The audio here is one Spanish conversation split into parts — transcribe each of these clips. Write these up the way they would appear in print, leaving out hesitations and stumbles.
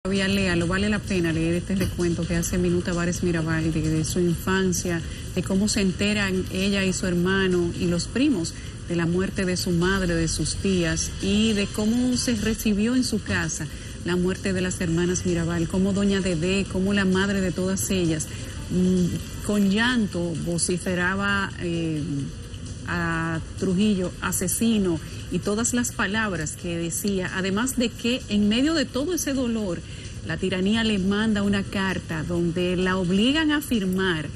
Léalo, vale la pena leer este recuento que hace Minuta Vares Mirabal de su infancia, de cómo se enteran ella y su hermano y los primos de la muerte de su madre, de sus tías, y de cómo se recibió en su casa la muerte de las hermanas Mirabal, cómo doña Dedé, cómo la madre de todas ellas, con llanto vociferaba a Trujillo, asesino, y todas las palabras que decía, además de que en medio de todo ese dolor, la tiranía le manda una carta donde la obligan a firmar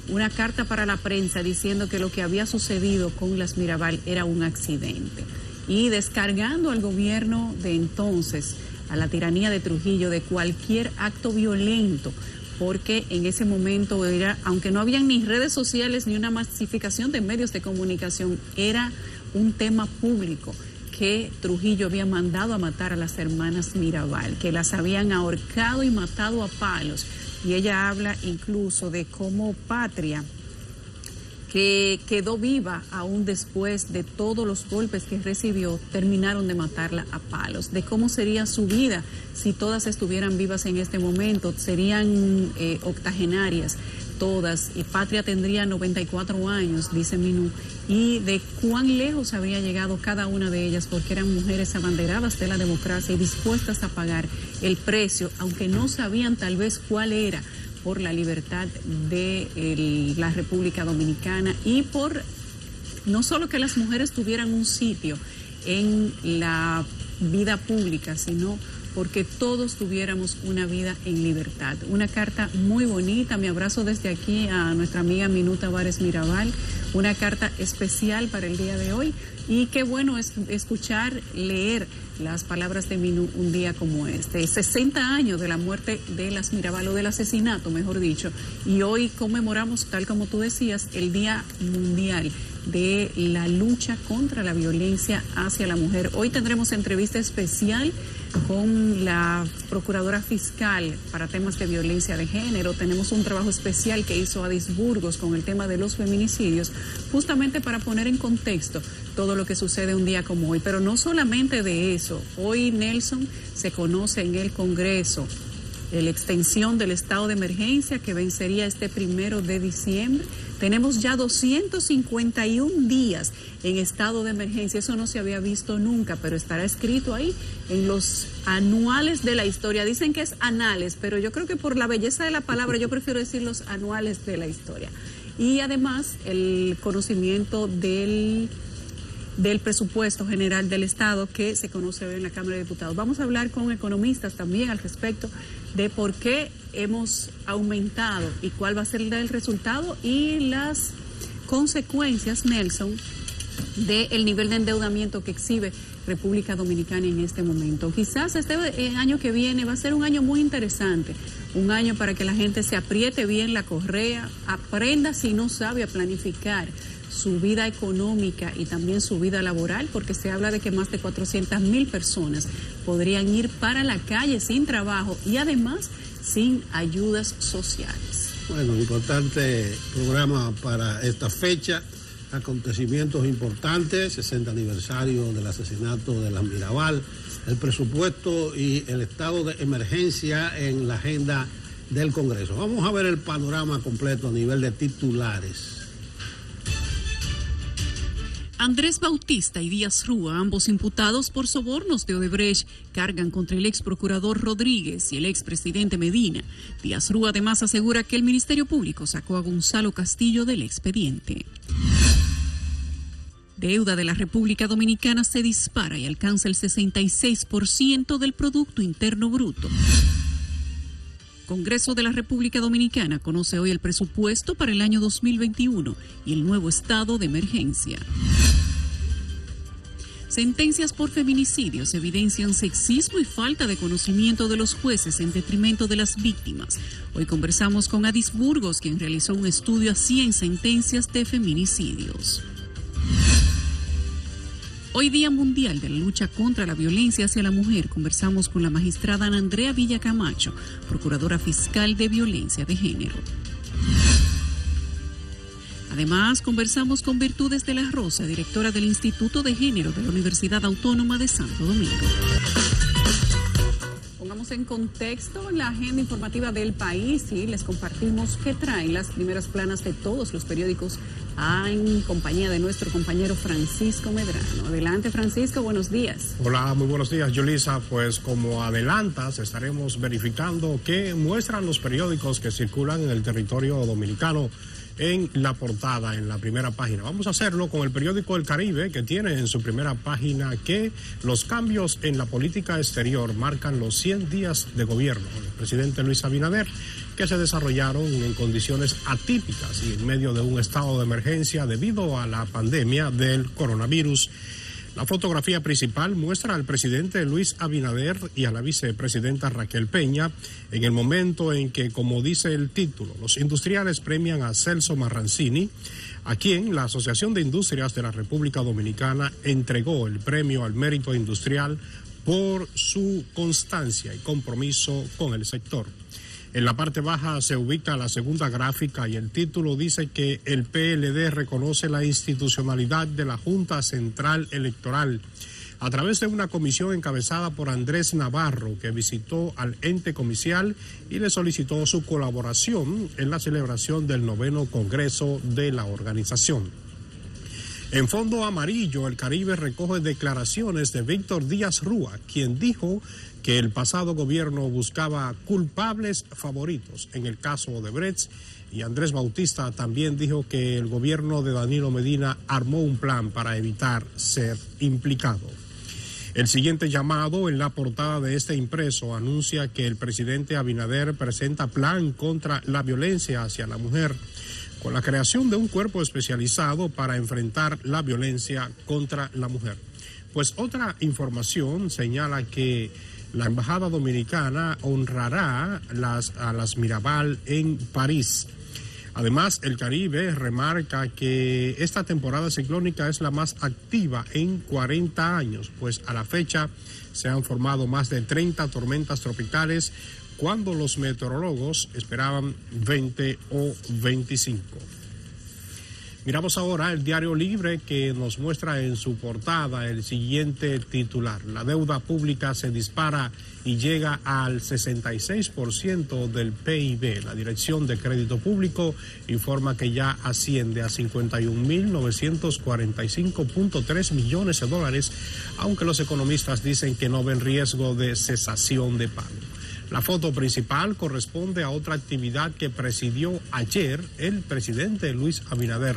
una carta para la prensa diciendo que lo que había sucedido con las Mirabal era un accidente, y descargando al gobierno de entonces, a la tiranía de Trujillo, de cualquier acto violento, porque en ese momento era, aunque no habían ni redes sociales ni una masificación de medios de comunicación, era un tema público que Trujillo había mandado a matar a las hermanas Mirabal, que las habían ahorcado y matado a palos. Y ella habla incluso de cómo Patria, que quedó viva aún después de todos los golpes que recibió, terminaron de matarla a palos, de cómo sería su vida si todas estuvieran vivas en este momento, serían octogenarias todas, y Patria tendría 94 años, dice Minú, y de cuán lejos habría llegado cada una de ellas, porque eran mujeres abanderadas de la democracia y dispuestas a pagar el precio, aunque no sabían tal vez cuál era, por la libertad de la República Dominicana, y por no solo que las mujeres tuvieran un sitio en la vida pública, sino porque todos tuviéramos una vida en libertad. Una carta muy bonita, mi abrazo desde aquí a nuestra amiga Minuta Vares Mirabal, una carta especial para el día de hoy, y qué bueno es escuchar, leer las palabras de Minú un día como este, 60 años de la muerte de las Mirabal, o del asesinato, mejor dicho, y hoy conmemoramos, tal como tú decías, el Día Mundial de la lucha contra la violencia hacia la mujer. Hoy tendremos entrevista especial con la Procuradora Fiscal para temas de violencia de género. Tenemos un trabajo especial que hizo Adis Burgos con el tema de los feminicidios, justamente para poner en contexto todo lo que sucede un día como hoy. Pero no solamente de eso, hoy, Nelson, se conoce en el Congreso la extensión del estado de emergencia que vencería este 1 de diciembre. Tenemos ya 251 días en estado de emergencia. Eso no se había visto nunca, pero estará escrito ahí en los anuales de la historia. Dicen que es anales, pero yo creo que por la belleza de la palabra yo prefiero decir los anuales de la historia. Y además el conocimiento del presupuesto general del Estado que se conoce hoy en la Cámara de Diputados. Vamos a hablar con economistas también al respecto de por qué hemos aumentado y cuál va a ser el resultado y las consecuencias, Nelson, del nivel de endeudamiento que exhibe República Dominicana en este momento. Quizás este año que viene va a ser un año muy interesante, un año para que la gente se apriete bien la correa, aprenda, si no sabe, a planificar su vida económica y también su vida laboral, porque se habla de que más de 400,000 personas podrían ir para la calle sin trabajo y además sin ayudas sociales. Bueno, importante programa para esta fecha, acontecimientos importantes, 60 aniversario del asesinato de las Mirabal, el presupuesto y el estado de emergencia en la agenda del Congreso. Vamos a ver el panorama completo a nivel de titulares. Andrés Bautista y Díaz Rúa, ambos imputados por sobornos de Odebrecht, cargan contra el ex procurador Rodríguez y el expresidente Medina. Díaz Rúa además asegura que el Ministerio Público sacó a Gonzalo Castillo del expediente. Deuda de la República Dominicana se dispara y alcanza el 66% del Producto Interno Bruto. Congreso de la República Dominicana conoce hoy el presupuesto para el año 2021 y el nuevo estado de emergencia. Sentencias por feminicidios evidencian sexismo y falta de conocimiento de los jueces en detrimento de las víctimas. Hoy conversamos con Adis Burgos, quien realizó un estudio a 100 sentencias de feminicidios. Hoy Día Mundial de la Lucha contra la Violencia hacia la Mujer, conversamos con la magistrada Ana Andrea Villacamacho, Procuradora Fiscal de Violencia de Género. Además, conversamos con Virtudes de la Rosa, directora del Instituto de Género de la Universidad Autónoma de Santo Domingo. pongamos en contexto la agenda informativa del país y les compartimos qué traen las primeras planas de todos los periódicos en compañía de nuestro compañero Francisco Medrano. Adelante, Francisco, buenos días. Hola, muy buenos días, Yulisa. Pues como adelantas, estaremos verificando qué muestran los periódicos que circulan en el territorio dominicano en la portada, en la primera página. Vamos a hacerlo con el periódico El Caribe, que tiene en su primera página que los cambios en la política exterior marcan los 100 días de gobierno del presidente Luis Abinader, que se desarrollaron en condiciones atípicas y en medio de un estado de emergencia debido a la pandemia del coronavirus. La fotografía principal muestra al presidente Luis Abinader y a la vicepresidenta Raquel Peña en el momento en que, como dice el título, los industriales premian a Celso Marrancini, a quien la Asociación de Industrias de la República Dominicana entregó el premio al mérito industrial por su constancia y compromiso con el sector. En la parte baja se ubica la segunda gráfica y el título dice que el PLD reconoce la institucionalidad de la Junta Central Electoral a través de una comisión encabezada por Andrés Navarro, que visitó al ente comicial y le solicitó su colaboración en la celebración del 9º Congreso de la organización. En fondo amarillo, El Caribe recoge declaraciones de Víctor Díaz Rúa, quien dijo que el pasado gobierno buscaba culpables favoritos en el caso Odebrecht, y Andrés Bautista también dijo que el gobierno de Danilo Medina armó un plan para evitar ser implicado. El siguiente llamado en la portada de este impreso anuncia que el presidente Abinader presenta plan contra la violencia hacia la mujer, con la creación de un cuerpo especializado para enfrentar la violencia contra la mujer. Pues otra información señala que la Embajada Dominicana honrará a las Mirabal en París. Además, El Caribe remarca que esta temporada ciclónica es la más activa en 40 años, pues a la fecha se han formado más de 30 tormentas tropicales, cuando los meteorólogos esperaban 20 o 25. Miramos ahora el Diario Libre, que nos muestra en su portada el siguiente titular: la deuda pública se dispara y llega al 66% del PIB. La Dirección de Crédito Público informa que ya asciende a 51.945.3 millones de dólares, aunque los economistas dicen que no ven riesgo de cesación de pago. La foto principal corresponde a otra actividad que presidió ayer el presidente Luis Abinader,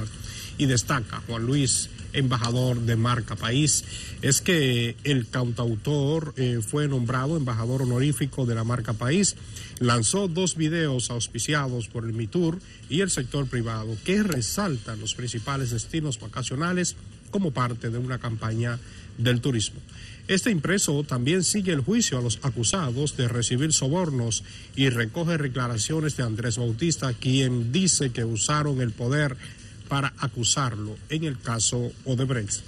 y destaca Juan Luis, embajador de Marca País. Es que el cantautor fue nombrado embajador honorífico de la Marca País, lanzó 2 videos auspiciados por el MITUR y el sector privado que resaltan los principales destinos vacacionales como parte de una campaña del turismo. Este impreso también sigue el juicio a los acusados de recibir sobornos y recoge declaraciones de Andrés Bautista, quien dice que usaron el poder para acusarlo en el caso Odebrecht.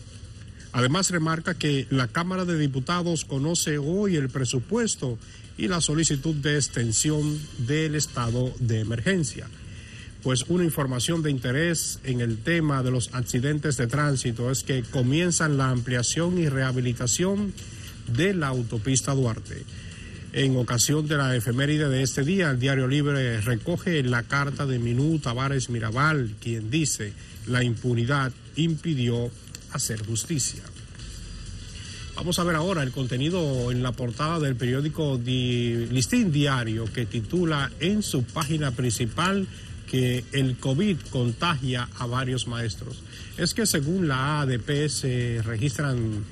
Además, remarca que la Cámara de Diputados conoce hoy el presupuesto y la solicitud de extensión del estado de emergencia. Pues una información de interés en el tema de los accidentes de tránsito es que comienzan la ampliación y rehabilitación de la autopista Duarte. En ocasión de la efeméride de este día, el Diario Libre recoge la carta de Minú Tavares Mirabal, quien dice: la impunidad impidió hacer justicia. Vamos a ver ahora el contenido en la portada del periódico Listín Diario, que titula en su página principal que el COVID contagia a varios maestros. Es que según la ADP se registran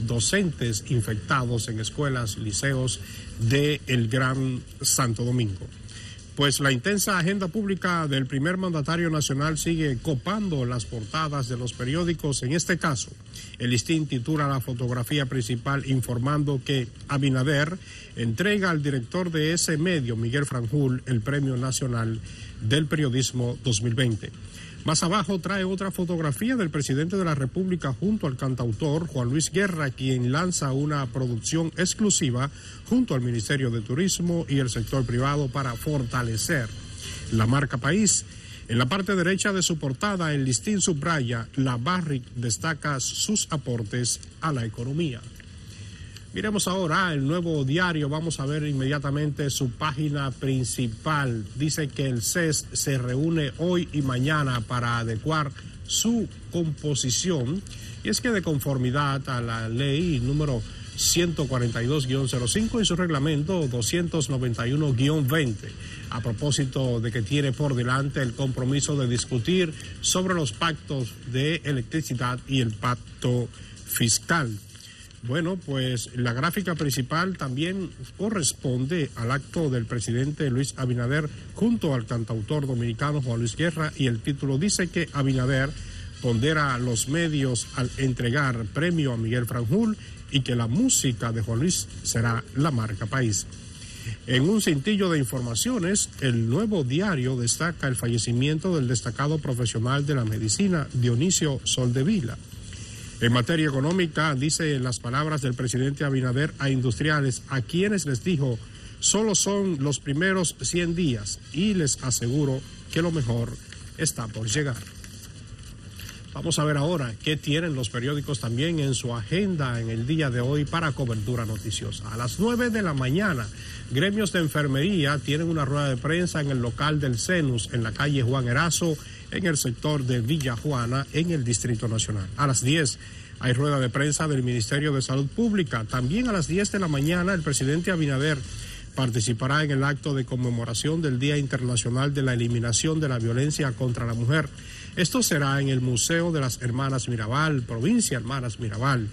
docentes infectados en escuelas, liceos de el Gran Santo Domingo. Pues la intensa agenda pública del primer mandatario nacional sigue copando las portadas de los periódicos. En este caso, el Listín titula la fotografía principal informando que Abinader entrega al director de ese medio, Miguel Franjul, el Premio Nacional del Periodismo 2020. Más abajo trae otra fotografía del presidente de la República junto al cantautor Juan Luis Guerra, quien lanza una producción exclusiva junto al Ministerio de Turismo y el sector privado para fortalecer la marca país. En la parte derecha de su portada, el Listín subraya: la Barrick destaca sus aportes a la economía. Miremos ahora el Nuevo Diario. Vamos a ver inmediatamente su página principal. Dice que el CES se reúne hoy y mañana para adecuar su composición. Y es que de conformidad a la ley número 142-05 y su reglamento 291-20, a propósito de que tiene por delante el compromiso de discutir sobre los pactos de electricidad y el pacto fiscal. Bueno, pues la gráfica principal también corresponde al acto del presidente Luis Abinader junto al cantautor dominicano Juan Luis Guerra, y el título dice que Abinader pondera los medios al entregar premio a Miguel Franjul y que la música de Juan Luis será la marca país. En un cintillo de informaciones, el Nuevo Diario destaca el fallecimiento del destacado profesional de la medicina, Dionisio Soldevila. En materia económica, dice las palabras del presidente Abinader a industriales, a quienes les dijo, solo son los primeros 100 días y les aseguro que lo mejor está por llegar. Vamos a ver ahora qué tienen los periódicos también en su agenda en el día de hoy para cobertura noticiosa. A las 9 de la mañana, gremios de enfermería tienen una rueda de prensa en el local del CENUS, en la calle Juan Erazo, en el sector de Villa Juana, en el Distrito Nacional. A las 10 hay rueda de prensa del Ministerio de Salud Pública. También a las 10 de la mañana el presidente Abinader participará en el acto de conmemoración del Día Internacional de la Eliminación de la Violencia contra la Mujer. Esto será en el Museo de las Hermanas Mirabal, provincia Hermanas Mirabal.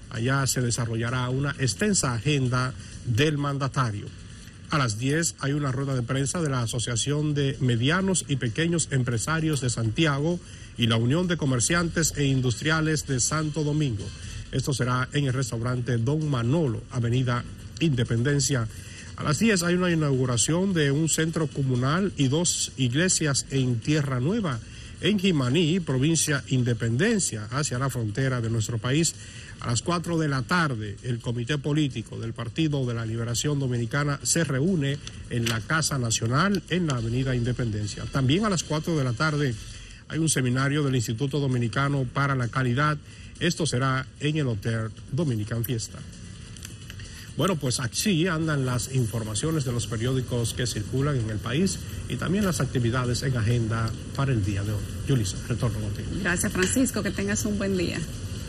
Allá se desarrollará una extensa agenda del mandatario. A las 10 hay una rueda de prensa de la Asociación de Medianos y Pequeños Empresarios de Santiago y la Unión de Comerciantes e Industriales de Santo Domingo. Esto será en el restaurante Don Manolo, Avenida Independencia. A las 10 hay una inauguración de un centro comunal y 2 iglesias en Tierra Nueva, en Jimaní, provincia Independencia, hacia la frontera de nuestro país. A las 4 de la tarde, el Comité Político del Partido de la Liberación Dominicana se reúne en la Casa Nacional en la Avenida Independencia. También a las 4 de la tarde hay un seminario del Instituto Dominicano para la Calidad. Esto será en el Hotel Dominican Fiesta. Bueno, pues aquí andan las informaciones de los periódicos que circulan en el país y también las actividades en agenda para el día de hoy. Yulisa, retorno contigo. Gracias, Francisco, que tengas un buen día.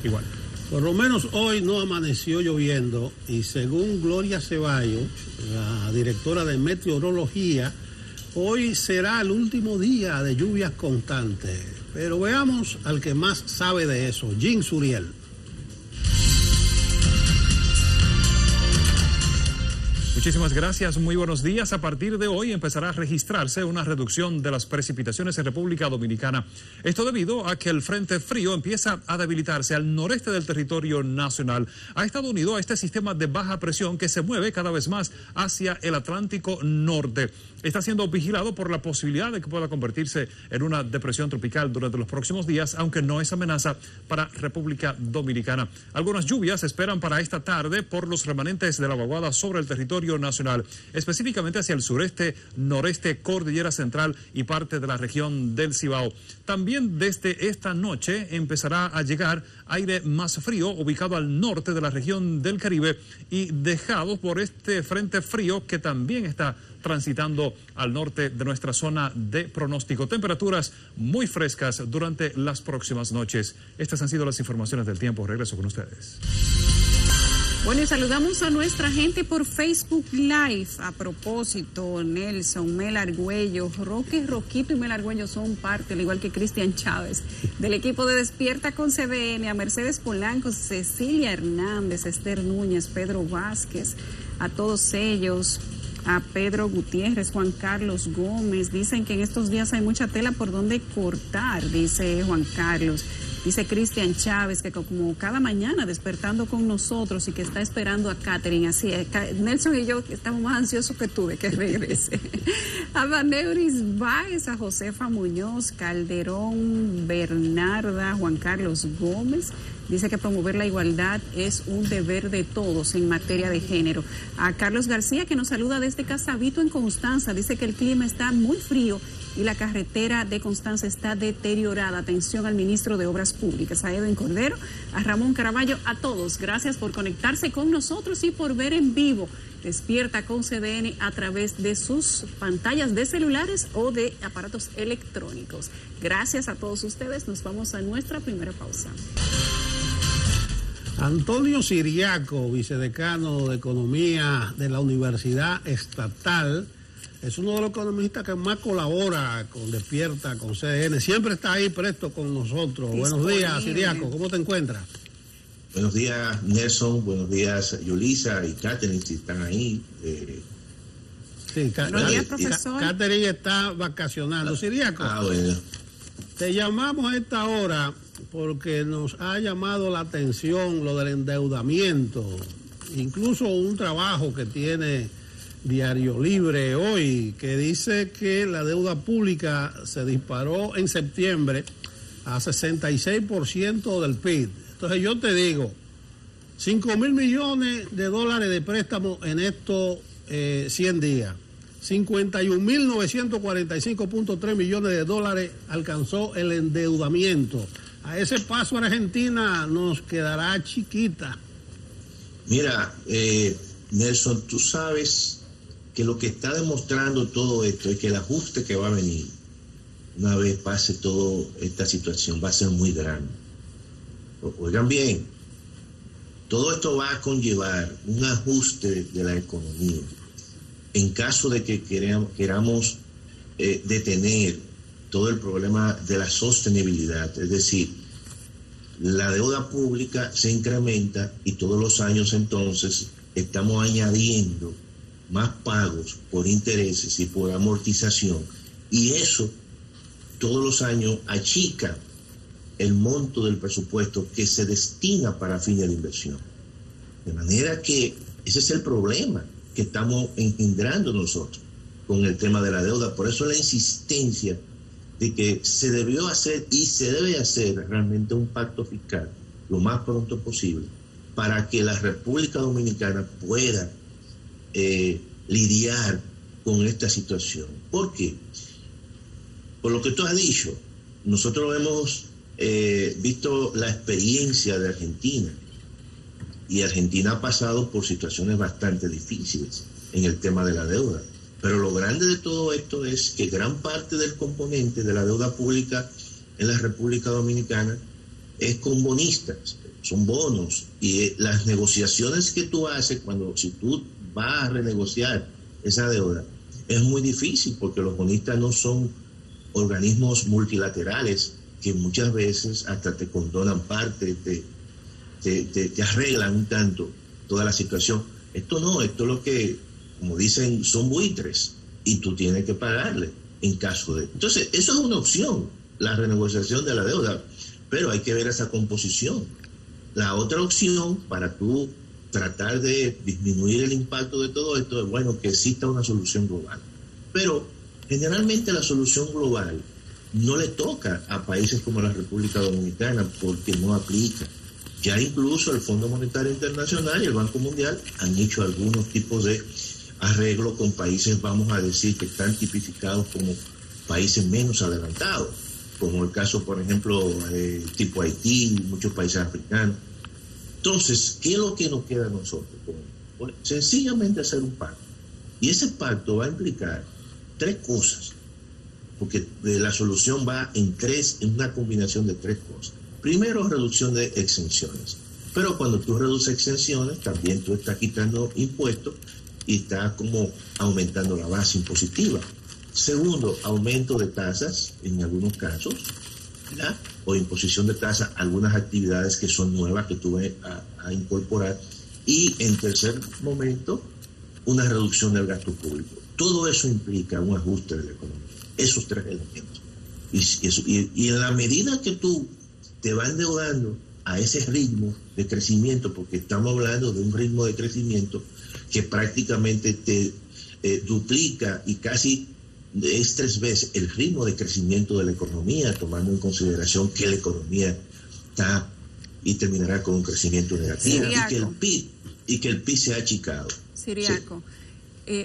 Igual. Por lo menos hoy no amaneció lloviendo y según Gloria Ceballos, la directora de meteorología, hoy será el último día de lluvias constantes. Pero veamos al que más sabe de eso, Jim Suriel. Muchísimas gracias, muy buenos días. A partir de hoy empezará a registrarse una reducción de las precipitaciones en República Dominicana. Esto debido a que el frente frío empieza a debilitarse al noreste del territorio nacional. Ha estado unido a este sistema de baja presión que se mueve cada vez más hacia el Atlántico Norte. Está siendo vigilado por la posibilidad de que pueda convertirse en una depresión tropical durante los próximos días, aunque no es amenaza para República Dominicana. Algunas lluvias se esperan para esta tarde por los remanentes de la vaguada sobre el territorio nacional, específicamente hacia el sureste, noreste, cordillera central y parte de la región del Cibao. También desde esta noche empezará a llegar aire más frío ubicado al norte de la región del Caribe y dejado por este frente frío que también está transitando al norte de nuestra zona de pronóstico. Temperaturas muy frescas durante las próximas noches. Estas han sido las informaciones del tiempo. Regreso con ustedes. Bueno, y saludamos a nuestra gente por Facebook Live. A propósito, Nelson, Mel Argüello, Roquito y Mel Argüello son parte, al igual que Cristian Chávez, del equipo de Despierta con CDN, a Mercedes Polanco, Cecilia Hernández, Esther Núñez, Pedro Vázquez, a todos ellos, a Pedro Gutiérrez, Juan Carlos Gómez. Dicen que en estos días hay mucha tela por donde cortar, dice Juan Carlos. Dice Cristian Chávez que como cada mañana despertando con nosotros y que está esperando a Catherine. Así es, Nelson y yo estamos más ansiosos que tú de que regrese. A Vaneuris Báez, a Josefa Muñoz, Calderón, Bernarda, Juan Carlos Gómez, Dice que promover la igualdad es un deber de todos en materia de género. A Carlos García, que nos saluda desde Casavito en Constanza, dice que el clima está muy frío y la carretera de Constanza está deteriorada. Atención al ministro de Obras Públicas, a Edwin Cordero, a Ramón Caraballo, a todos. Gracias por conectarse con nosotros y por ver en vivo Despierta con CDN a través de sus pantallas de celulares o de aparatos electrónicos. Gracias a todos ustedes. Nos vamos a nuestra primera pausa. Antonio Siriaco, vicedecano de Economía de la Universidad Estatal, es uno de los economistas que más colabora con Despierta, con CDN. Siempre está ahí presto con nosotros. Buenos días, Siriaco. ¿Cómo te encuentras? Buenos días, Nelson. Buenos días, Yulisa y Catherine, si están ahí. Sí, buenos días, profesor. Catherine está vacacionando. Siriaco, bueno. Te llamamos a esta hora porque nos ha llamado la atención lo del endeudamiento. Incluso un trabajo que tiene Diario Libre hoy, que dice que la deuda pública se disparó en septiembre a 66% del PIB. Entonces yo te digo, 5.000 millones de dólares de préstamo en estos 100 días. 51.945.3 millones de dólares alcanzó el endeudamiento. A ese paso Argentina nos quedará chiquita. Mira, Nelson, tú sabes que lo que está demostrando todo esto es que el ajuste que va a venir una vez pase toda esta situación va a ser muy grande. Oigan bien, todo esto va a conllevar un ajuste de la economía. En caso de que queramos detener todo el problema de la sostenibilidad, es decir, la deuda pública se incrementa y todos los años entonces estamos añadiendo más pagos por intereses y por amortización, y eso todos los años achica el monto del presupuesto que se destina para fines de inversión. De manera que ese es el problema que estamos engendrando nosotros con el tema de la deuda. Por eso la insistencia de que se debió hacer y se debe hacer realmente un pacto fiscal lo más pronto posible para que la República Dominicana pueda lidiar con esta situación. ¿Por qué? Por lo que tú has dicho, nosotros hemos visto la experiencia de Argentina, y Argentina ha pasado por situaciones bastante difíciles en el tema de la deuda. Pero lo grande de todo esto es que gran parte del componente de la deuda pública en la República Dominicana es con bonistas, son bonos, y las negociaciones que tú haces si tú vas a renegociar esa deuda, es muy difícil porque los bonistas no son organismos multilaterales que muchas veces hasta te condonan parte, te arreglan un tanto toda la situación. Esto no, esto es lo que, como dicen, son buitres y tú tienes que pagarle en caso de... Entonces, eso es una opción, la renegociación de la deuda, pero hay que ver esa composición. La otra opción para tú tratar de disminuir el impacto de todo esto es, bueno, que exista una solución global. Pero generalmente la solución global no le toca a países como la República Dominicana porque no aplica. Ya incluso el Fondo Monetario Internacional y el Banco Mundial han hecho algunos tipos de arreglo con países, vamos a decir, que están tipificados como países menos adelantados, como el caso, por ejemplo, tipo Haití, muchos países africanos. Entonces, ¿qué es lo que nos queda a nosotros? Bueno, sencillamente hacer un pacto. Y ese pacto va a implicar tres cosas, porque la solución va en una combinación de tres cosas. Primero, reducción de exenciones. Pero cuando tú reduces exenciones, también tú estás quitando impuestos y estás como aumentando la base impositiva. Segundo, aumento de tasas en algunos casos, ¿verdad? O imposición de tasas a algunas actividades que son nuevas que tú vas a incorporar. Y en tercer momento, una reducción del gasto público. Todo eso implica un ajuste de la economía. Esos tres elementos. Y en la medida que tú te vas endeudando a ese ritmo de crecimiento, porque estamos hablando de un ritmo de crecimiento que prácticamente te duplica y casi es 3 veces el ritmo de crecimiento de la economía, tomando en consideración que la economía está y terminará con un crecimiento negativo Siriaco. y que el PIB se ha achicado. Siriaco,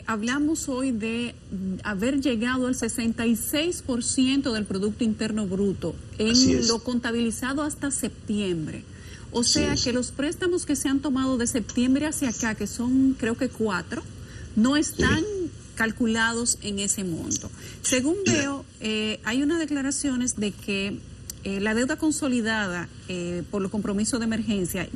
hablamos hoy de haber llegado al 66% del Producto Interno Bruto en lo contabilizado hasta septiembre. O sea que los préstamos que se han tomado de septiembre hacia acá, que son creo que 4, no están calculados en ese monto. Según veo, hay unas declaraciones de que la deuda consolidada por los compromisos de emergencia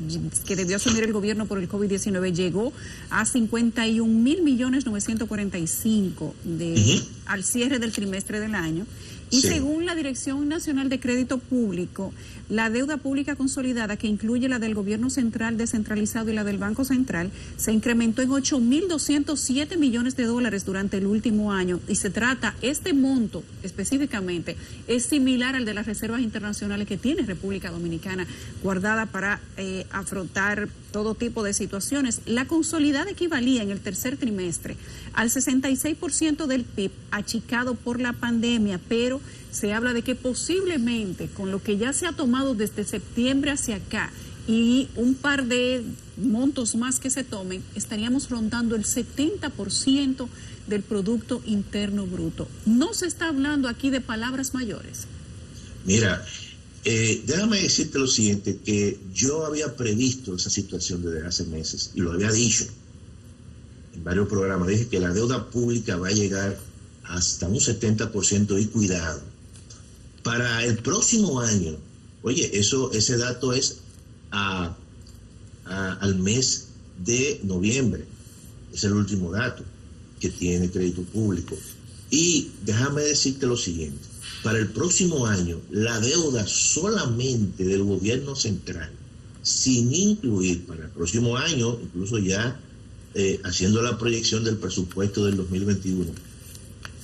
que debió asumir el gobierno por el COVID-19 llegó a 51.945.000 al cierre del trimestre del año. Y según la Dirección Nacional de Crédito Público, la deuda pública consolidada, que incluye la del gobierno central descentralizado y la del Banco Central, se incrementó en 8.207 millones de dólares durante el último año. Y se trata, este monto específicamente, es similar al de las reservas internacionales que tiene República Dominicana, guardada para afrontar todo tipo de situaciones. La consolidada equivalía en el tercer trimestre al 66% del PIB, achicado por la pandemia, pero se habla de que posiblemente con lo que ya se ha tomado desde septiembre hacia acá y un par de montos más que se tomen, estaríamos rondando el 70% del Producto Interno Bruto. No se está hablando aquí de palabras mayores. Mira, déjame decirte lo siguiente, que yo había previsto esa situación desde hace meses y lo había dicho en varios programas. Dije que la deuda pública va a llegar hasta un 70% y cuidado. Para el próximo año, oye, ese dato es al mes de noviembre. Es el último dato que tiene crédito público. Y déjame decirte lo siguiente. Para el próximo año, la deuda solamente del gobierno central, sin incluir para el próximo año, incluso ya haciendo la proyección del presupuesto del 2021,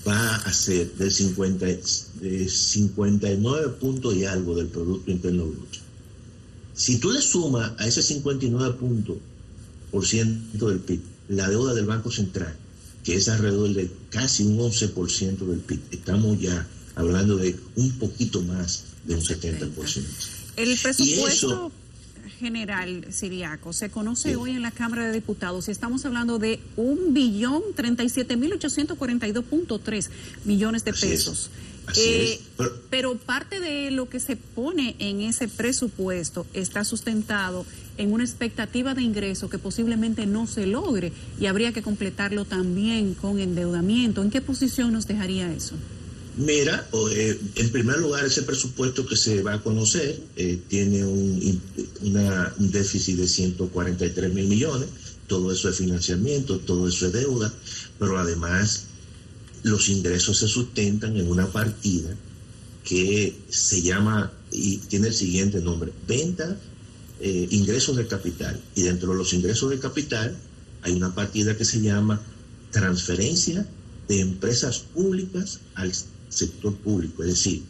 va a ser de 59 puntos y algo del Producto Interno Bruto. Si tú le sumas a ese 59% del PIB la deuda del Banco Central, que es alrededor de casi un 11% del PIB, estamos ya hablando de un poquito más de un 70%. El presupuesto general, Siriaco, se conoce hoy en la Cámara de Diputados y estamos hablando de 1.037.842.3 millones de pesos. Pero parte de lo que se pone en ese presupuesto está sustentado en una expectativa de ingreso que posiblemente no se logre y habría que completarlo también con endeudamiento. ¿En qué posición nos dejaría eso? Mira, en primer lugar, ese presupuesto que se va a conocer tiene un déficit de 143 mil millones, todo eso es financiamiento, todo eso es deuda, pero además los ingresos se sustentan en una partida que se llama y tiene el siguiente nombre: venta, ingresos de capital, y dentro de los ingresos de capital hay una partida que se llama transferencia de empresas públicas al sector público, es decir,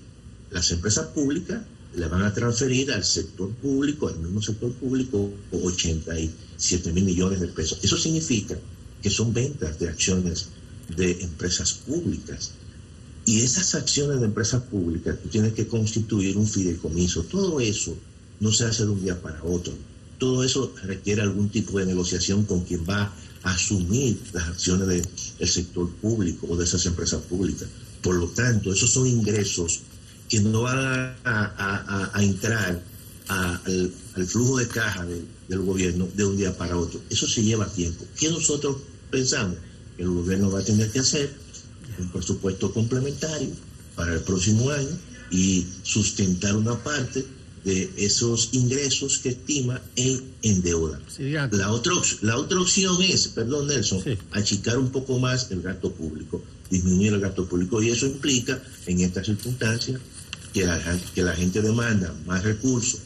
las empresas públicas le van a transferir al sector público, al mismo sector público, 87 mil millones de pesos. Eso significa que son ventas de acciones de empresas públicas, y esas acciones de empresas públicas tú tienes que constituir un fideicomiso. Todo eso no se hace de un día para otro, todo eso requiere algún tipo de negociación con quien va a asumir las acciones del sector público o de esas empresas públicas. Por lo tanto, esos son ingresos que no van a entrar al flujo de caja del gobierno de un día para otro. Eso se lleva tiempo. ¿Qué nosotros pensamos? Que el gobierno va a tener que hacer un presupuesto complementario para el próximo año y sustentar una parte de esos ingresos que estima en deuda. La otra opción es, perdón Nelson, achicar un poco más el gasto público, disminuir el gasto público, y eso implica en estas circunstancias que la gente demanda más recursos,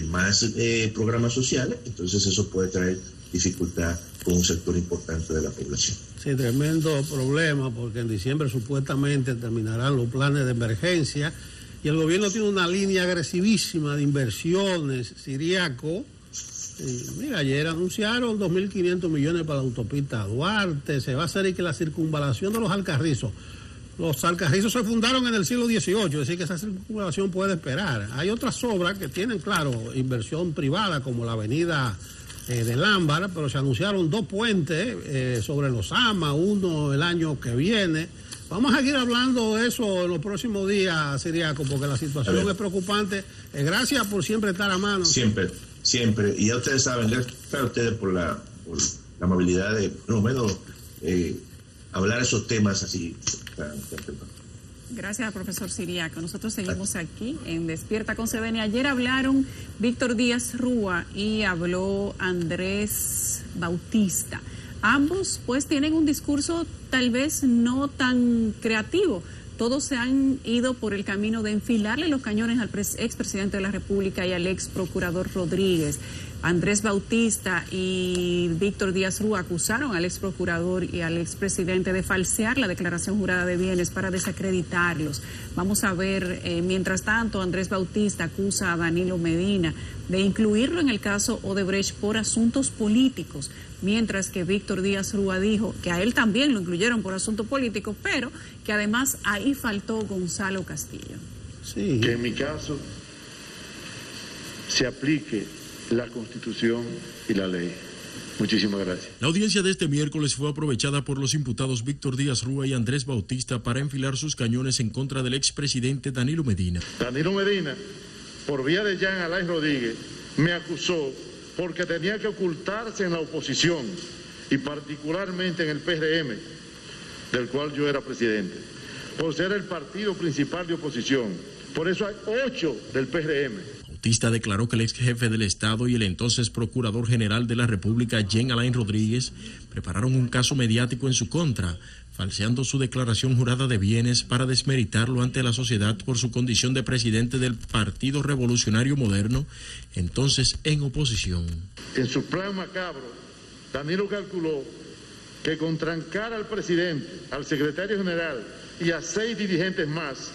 más programas sociales, entonces eso puede traer dificultad con un sector importante de la población. Sí, tremendo problema, porque en diciembre supuestamente terminarán los planes de emergencia y el gobierno tiene una línea agresivísima de inversiones. Siriaco, mira, ayer anunciaron 2.500 millones para la autopista Duarte, se va a hacer y que la circunvalación de los Alcarrizos. Los alcarrizos se fundaron en el siglo XVIII, es decir, que esa circulación puede esperar. Hay otras obras que tienen, claro, inversión privada, como la avenida del Ámbar, pero se anunciaron 2 puentes sobre los AMA, uno el año que viene. Vamos a seguir hablando de eso en los próximos días, Siriaco, porque la situación es preocupante. Gracias por siempre estar a mano. Siempre. Y ya ustedes saben, gracias a ustedes por la amabilidad de, por lo menos, hablar esos temas así. Gracias, profesor Siriaco. Nosotros seguimos aquí en Despierta con CDN. Ayer hablaron Víctor Díaz Rúa y habló Andrés Bautista. Ambos pues tienen un discurso tal vez no tan creativo. Todos se han ido por el camino de enfilarle los cañones al expresidente de la República y al ex procurador Rodríguez. Andrés Bautista y Víctor Díaz Rúa acusaron al ex procurador y al expresidente de falsear la declaración jurada de bienes para desacreditarlos. Vamos a ver, mientras tanto, Andrés Bautista acusa a Danilo Medina de incluirlo en el caso Odebrecht por asuntos políticos, mientras que Víctor Díaz Rúa dijo que a él también lo incluyeron por asuntos políticos, pero que además ahí faltó Gonzalo Castillo. Sí. Que en mi caso se aplique la Constitución y la ley. Muchísimas gracias. La audiencia de este miércoles fue aprovechada por los imputados Víctor Díaz Rúa y Andrés Bautista para enfilar sus cañones en contra del expresidente Danilo Medina. Danilo Medina, por vía de Jean Alain Rodríguez, me acusó porque tenía que ocultarse en la oposición y particularmente en el PRM, del cual yo era presidente, por ser el partido principal de oposición. Por eso hay 8 del PRM. Bautista declaró que el ex jefe del Estado y el entonces Procurador General de la República, Jean Alain Rodríguez, prepararon un caso mediático en su contra, falseando su declaración jurada de bienes para desmeritarlo ante la sociedad por su condición de presidente del Partido Revolucionario Moderno, entonces en oposición. En su plan macabro, Danilo calculó que con trancar al presidente, al secretario general y a 6 dirigentes más,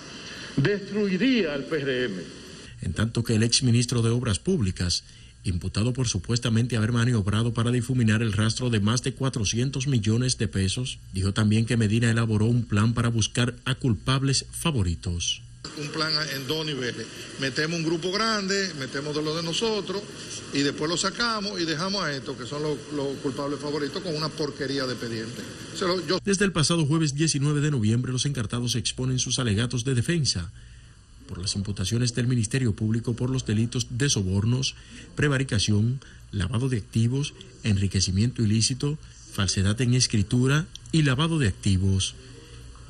destruiría al PRM. En tanto que el exministro de Obras Públicas, imputado por supuestamente haber maniobrado para difuminar el rastro de más de 400 millones de pesos, dijo también que Medina elaboró un plan para buscar a culpables favoritos. Un plan en 2 niveles. Metemos un grupo grande, metemos de lo de nosotros y después lo sacamos y dejamos a estos que son los culpables favoritos con una porquería de expediente. Desde el pasado jueves 19 de noviembre los encartados exponen sus alegatos de defensa por las imputaciones del Ministerio Público por los delitos de sobornos, prevaricación, lavado de activos, enriquecimiento ilícito, falsedad en escritura y lavado de activos.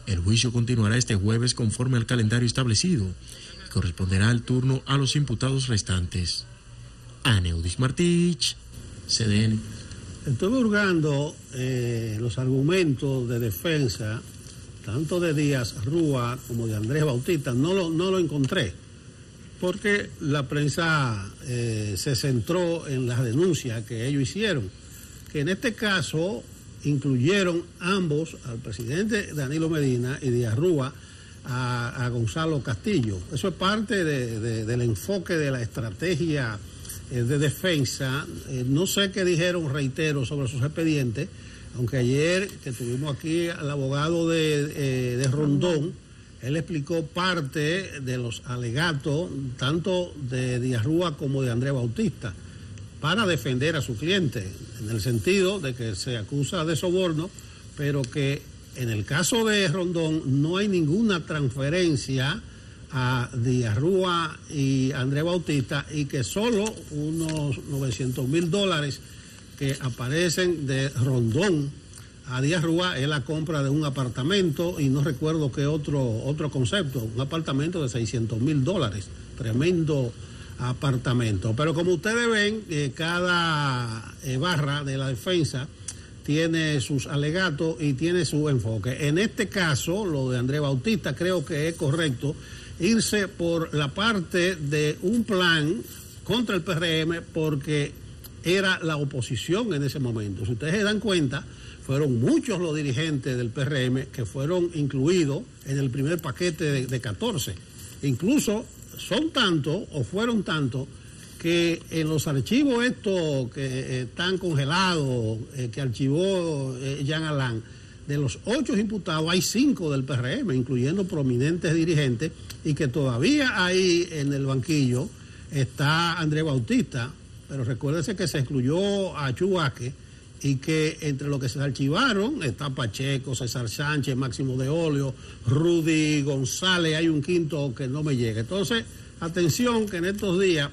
El juicio continuará este jueves conforme al calendario establecido y corresponderá el turno a los imputados restantes. Aneudis Martich, CDN. Estuve hurgando los argumentos de defensa tanto de Díaz Rúa como de Andrés Bautista. No lo encontré, porque la prensa se centró en las denuncias que ellos hicieron, que en este caso incluyeron ambos, al presidente Danilo Medina y Díaz Rúa, a Gonzalo Castillo. Eso es parte del enfoque de la estrategia de defensa. No sé qué dijeron, reitero, sobre sus expedientes, aunque ayer que tuvimos aquí al abogado de Rondón, él explicó parte de los alegatos, tanto de Díaz Rúa como de Andrés Bautista, para defender a su cliente, en el sentido de que se acusa de soborno, pero que en el caso de Rondón no hay ninguna transferencia a Díaz Rúa y Andrés Bautista, y que solo unos $900,000 que aparecen de Rondón a Díaz Rúa es la compra de un apartamento, y no recuerdo qué otro concepto, un apartamento de $600,000, tremendo apartamento. Pero como ustedes ven, cada barra de la defensa tiene sus alegatos y tiene su enfoque. En este caso, lo de Andrés Bautista, creo que es correcto irse por la parte de un plan contra el PRM, porque era la oposición en ese momento. Si ustedes se dan cuenta, fueron muchos los dirigentes del PRM que fueron incluidos en el primer paquete de 14. Incluso son tantos o fueron tantos que en los archivos estos que están congelados, que archivó Jean Alain, de los 8 imputados hay 5 del PRM, incluyendo prominentes dirigentes, y que todavía ahí en el banquillo está Andrés Bautista, pero recuérdese que se excluyó a Chubaque y que entre los que se archivaron está Pacheco, César Sánchez, Máximo de Olio, Rudy González, hay un quinto que no me llega. Entonces, atención que en estos días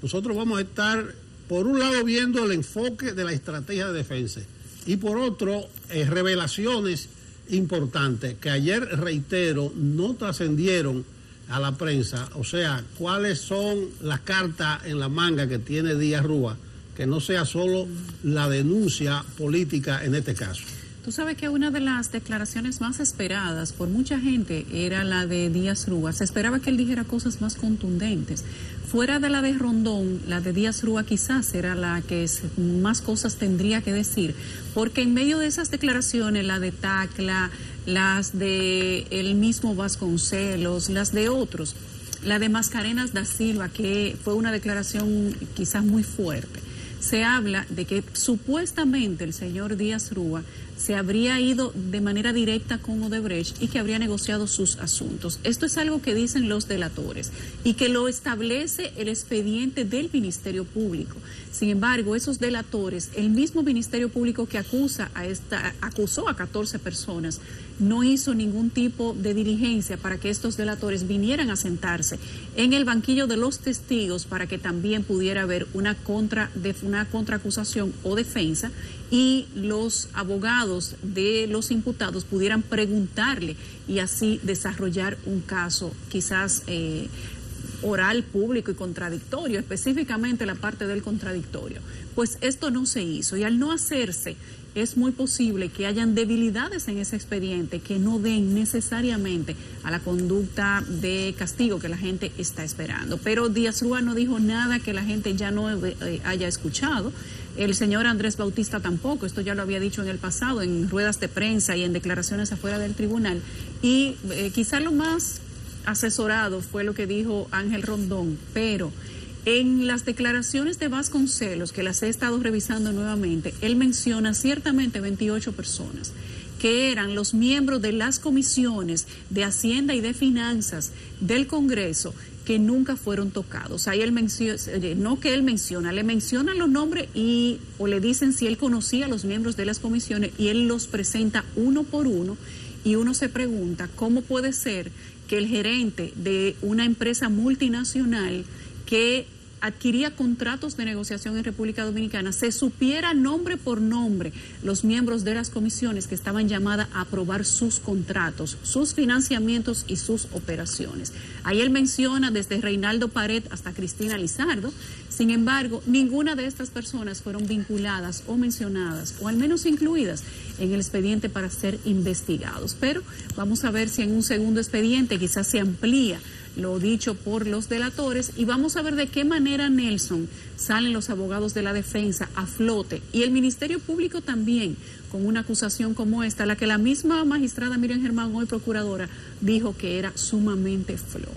nosotros vamos a estar, por un lado, viendo el enfoque de la estrategia de defensa y por otro, revelaciones importantes que ayer, reitero, no trascendieron a la prensa, o sea, cuáles son las cartas en la manga que tiene Díaz Rúa, que no sea solo la denuncia política en este caso. Tú sabes que una de las declaraciones más esperadas por mucha gente era la de Díaz Rúa. Se esperaba que él dijera cosas más contundentes. Fuera de la de Rondón, la de Díaz Rúa quizás era la que más cosas tendría que decir, porque en medio de esas declaraciones, la de Tacla, las de el mismo Vasconcelos, las de otros, la de Mascarenas da Silva, que fue una declaración quizás muy fuerte, se habla de que supuestamente el señor Díaz Rúa se habría ido de manera directa con Odebrecht y que habría negociado sus asuntos. Esto es algo que dicen los delatores y que lo establece el expediente del Ministerio Público. Sin embargo, esos delatores, el mismo Ministerio Público que acusó a 14 personas, no hizo ningún tipo de diligencia para que estos delatores vinieran a sentarse en el banquillo de los testigos para que también pudiera haber una contraacusación o defensa y los abogados de los imputados pudieran preguntarle y así desarrollar un caso quizás oral, público y contradictorio, específicamente la parte del contradictorio. Pues esto no se hizo y al no hacerse es muy posible que hayan debilidades en ese expediente que no den necesariamente a la conducta de castigo que la gente está esperando. Pero Díaz Rúa no dijo nada que la gente ya no haya escuchado. El señor Andrés Bautista tampoco, esto ya lo había dicho en el pasado, en ruedas de prensa y en declaraciones afuera del tribunal. Y quizá lo más asesorado fue lo que dijo Ángel Rondón, pero en las declaraciones de Vasconcelos, que las he estado revisando nuevamente, él menciona ciertamente 28 personas que eran los miembros de las comisiones de Hacienda y de Finanzas del Congreso que nunca fueron tocados. Ahí él menciona, no que él menciona, le mencionan los nombres o le dicen si él conocía a los miembros de las comisiones y él los presenta uno por uno y uno se pregunta cómo puede ser que el gerente de una empresa multinacional que adquiría contratos de negociación en República Dominicana se supiera nombre por nombre los miembros de las comisiones que estaban llamadas a aprobar sus contratos, sus financiamientos y sus operaciones. Ahí él menciona desde Reinaldo Pared hasta Cristina Lizardo. Sin embargo, ninguna de estas personas fueron vinculadas o mencionadas o al menos incluidas en el expediente para ser investigados. Pero vamos a ver si en un segundo expediente quizás se amplía lo dicho por los delatores y vamos a ver de qué manera, Nelson, salen los abogados de la defensa a flote y el Ministerio Público también con una acusación como esta, la que la misma magistrada Miriam Germán, hoy procuradora, dijo que era sumamente floja.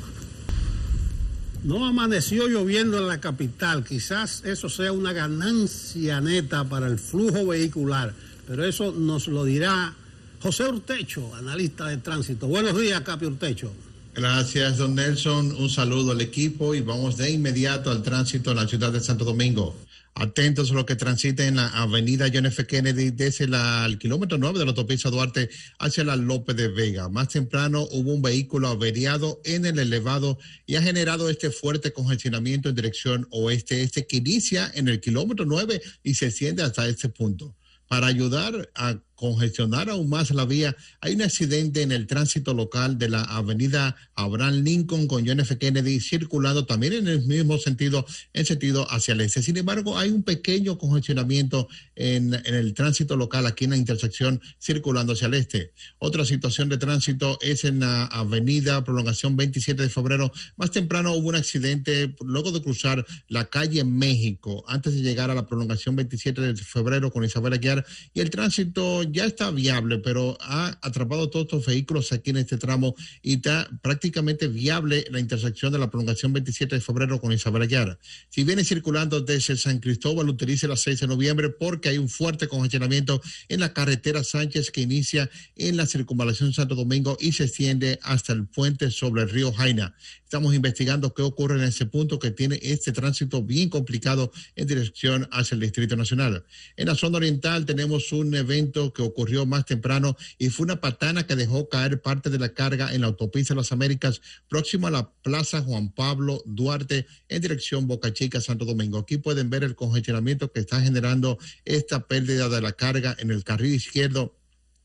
No amaneció lloviendo en la capital, quizás eso sea una ganancia neta para el flujo vehicular, pero eso nos lo dirá José Urtecho, analista de tránsito. Buenos días, Capi Urtecho. Gracias, don Nelson. Un saludo al equipo y vamos de inmediato al tránsito en la ciudad de Santo Domingo. Atentos a lo que transite en la avenida John F. Kennedy desde el kilómetro 9 de la autopista Duarte hacia la López de Vega. Más temprano hubo un vehículo averiado en el elevado y ha generado este fuerte congestionamiento en dirección oeste, que inicia en el kilómetro 9 y se extiende hasta este punto. Para ayudar a congestionar aún más la vía, hay un accidente en el tránsito local de la avenida Abraham Lincoln con John F. Kennedy circulando también en el mismo sentido, en sentido hacia el este. Sin embargo, hay un pequeño congestionamiento en el tránsito local aquí en la intersección circulando hacia el este. Otra situación de tránsito es en la avenida Prolongación 27 de febrero. Más temprano hubo un accidente luego de cruzar la calle México antes de llegar a la Prolongación 27 de febrero con Isabel Aguiar y el tránsito ya está viable, pero ha atrapado todos estos vehículos aquí en este tramo y está prácticamente viable la intersección de la prolongación 27 de febrero con Isabel Ayala. Si viene circulando desde San Cristóbal, utilice la 6 de noviembre porque hay un fuerte congestionamiento en la carretera Sánchez que inicia en la circunvalación Santo Domingo y se extiende hasta el puente sobre el río Jaina. Estamos investigando qué ocurre en ese punto que tiene este tránsito bien complicado en dirección hacia el Distrito Nacional. En la zona oriental tenemos un evento que ocurrió más temprano y fue una patana que dejó caer parte de la carga en la autopista de las Américas próximo a la Plaza Juan Pablo Duarte en dirección Boca Chica, Santo Domingo. Aquí pueden ver el congestionamiento que está generando esta pérdida de la carga en el carril izquierdo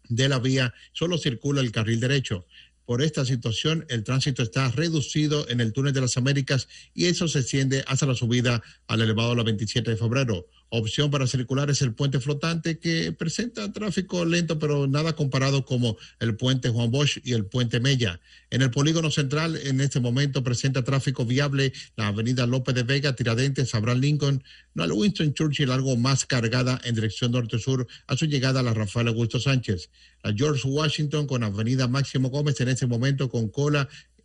de la vía. Solo circula el carril derecho. Por esta situación, el tránsito está reducido en el túnel de las Américas y eso se extiende hasta la subida al elevado a la 27 de febrero. Opción para circular es el puente flotante que presenta tráfico lento, pero nada comparado como el puente Juan Bosch y el puente Mella. En el polígono central, en este momento presenta tráfico viable la avenida López de Vega, Tiradentes, Abraham Lincoln, no al Winston Churchill, algo más cargada en dirección norte-sur a su llegada a la Rafael Augusto Sánchez. La George Washington con avenida Máximo Gómez en este momento con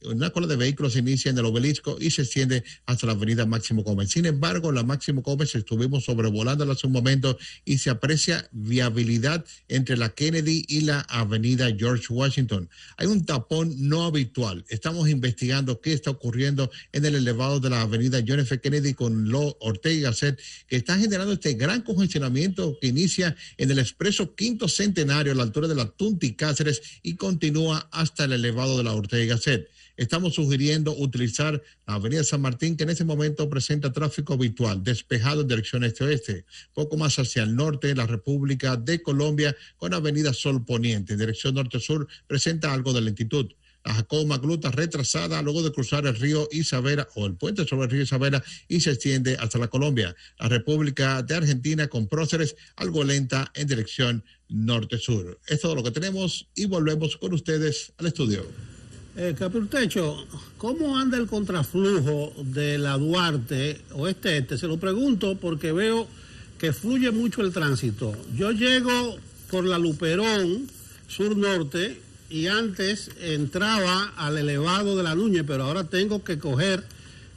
una cola de vehículos inicia en el Obelisco y se extiende hasta la avenida Máximo Gómez. Sin embargo, la Máximo Gómez estuvimos sobrevolándola hace un momento y se aprecia viabilidad entre la Kennedy y la avenida George Washington. Hay un tapón no habitual. Estamos investigando qué está ocurriendo en el elevado de la avenida John F. Kennedy con Ortega y Gasset, que está generando este gran congestionamiento que inicia en el expreso Quinto Centenario a la altura de la Tunti Cáceres y continúa hasta el elevado de la Ortega y Gasset. Estamos sugiriendo utilizar la avenida San Martín, que en este momento presenta tráfico habitual, despejado en dirección este-oeste. Poco más hacia el norte, la República de Colombia, con avenida Sol Poniente. En dirección norte-sur presenta algo de lentitud. La Jacobo Magluta retrasada luego de cruzar el río Isabela o el puente sobre el río Isabela y se extiende hasta la Colombia. La República de Argentina con próceres algo lenta en dirección norte-sur. Es todo lo que tenemos y volvemos con ustedes al estudio. Capurtecho, ¿cómo anda el contraflujo de la Duarte oeste-este? Se lo pregunto porque veo que fluye mucho el tránsito. Yo llego por la Luperón, sur-norte, y antes entraba al elevado de la Núñez, pero ahora tengo que coger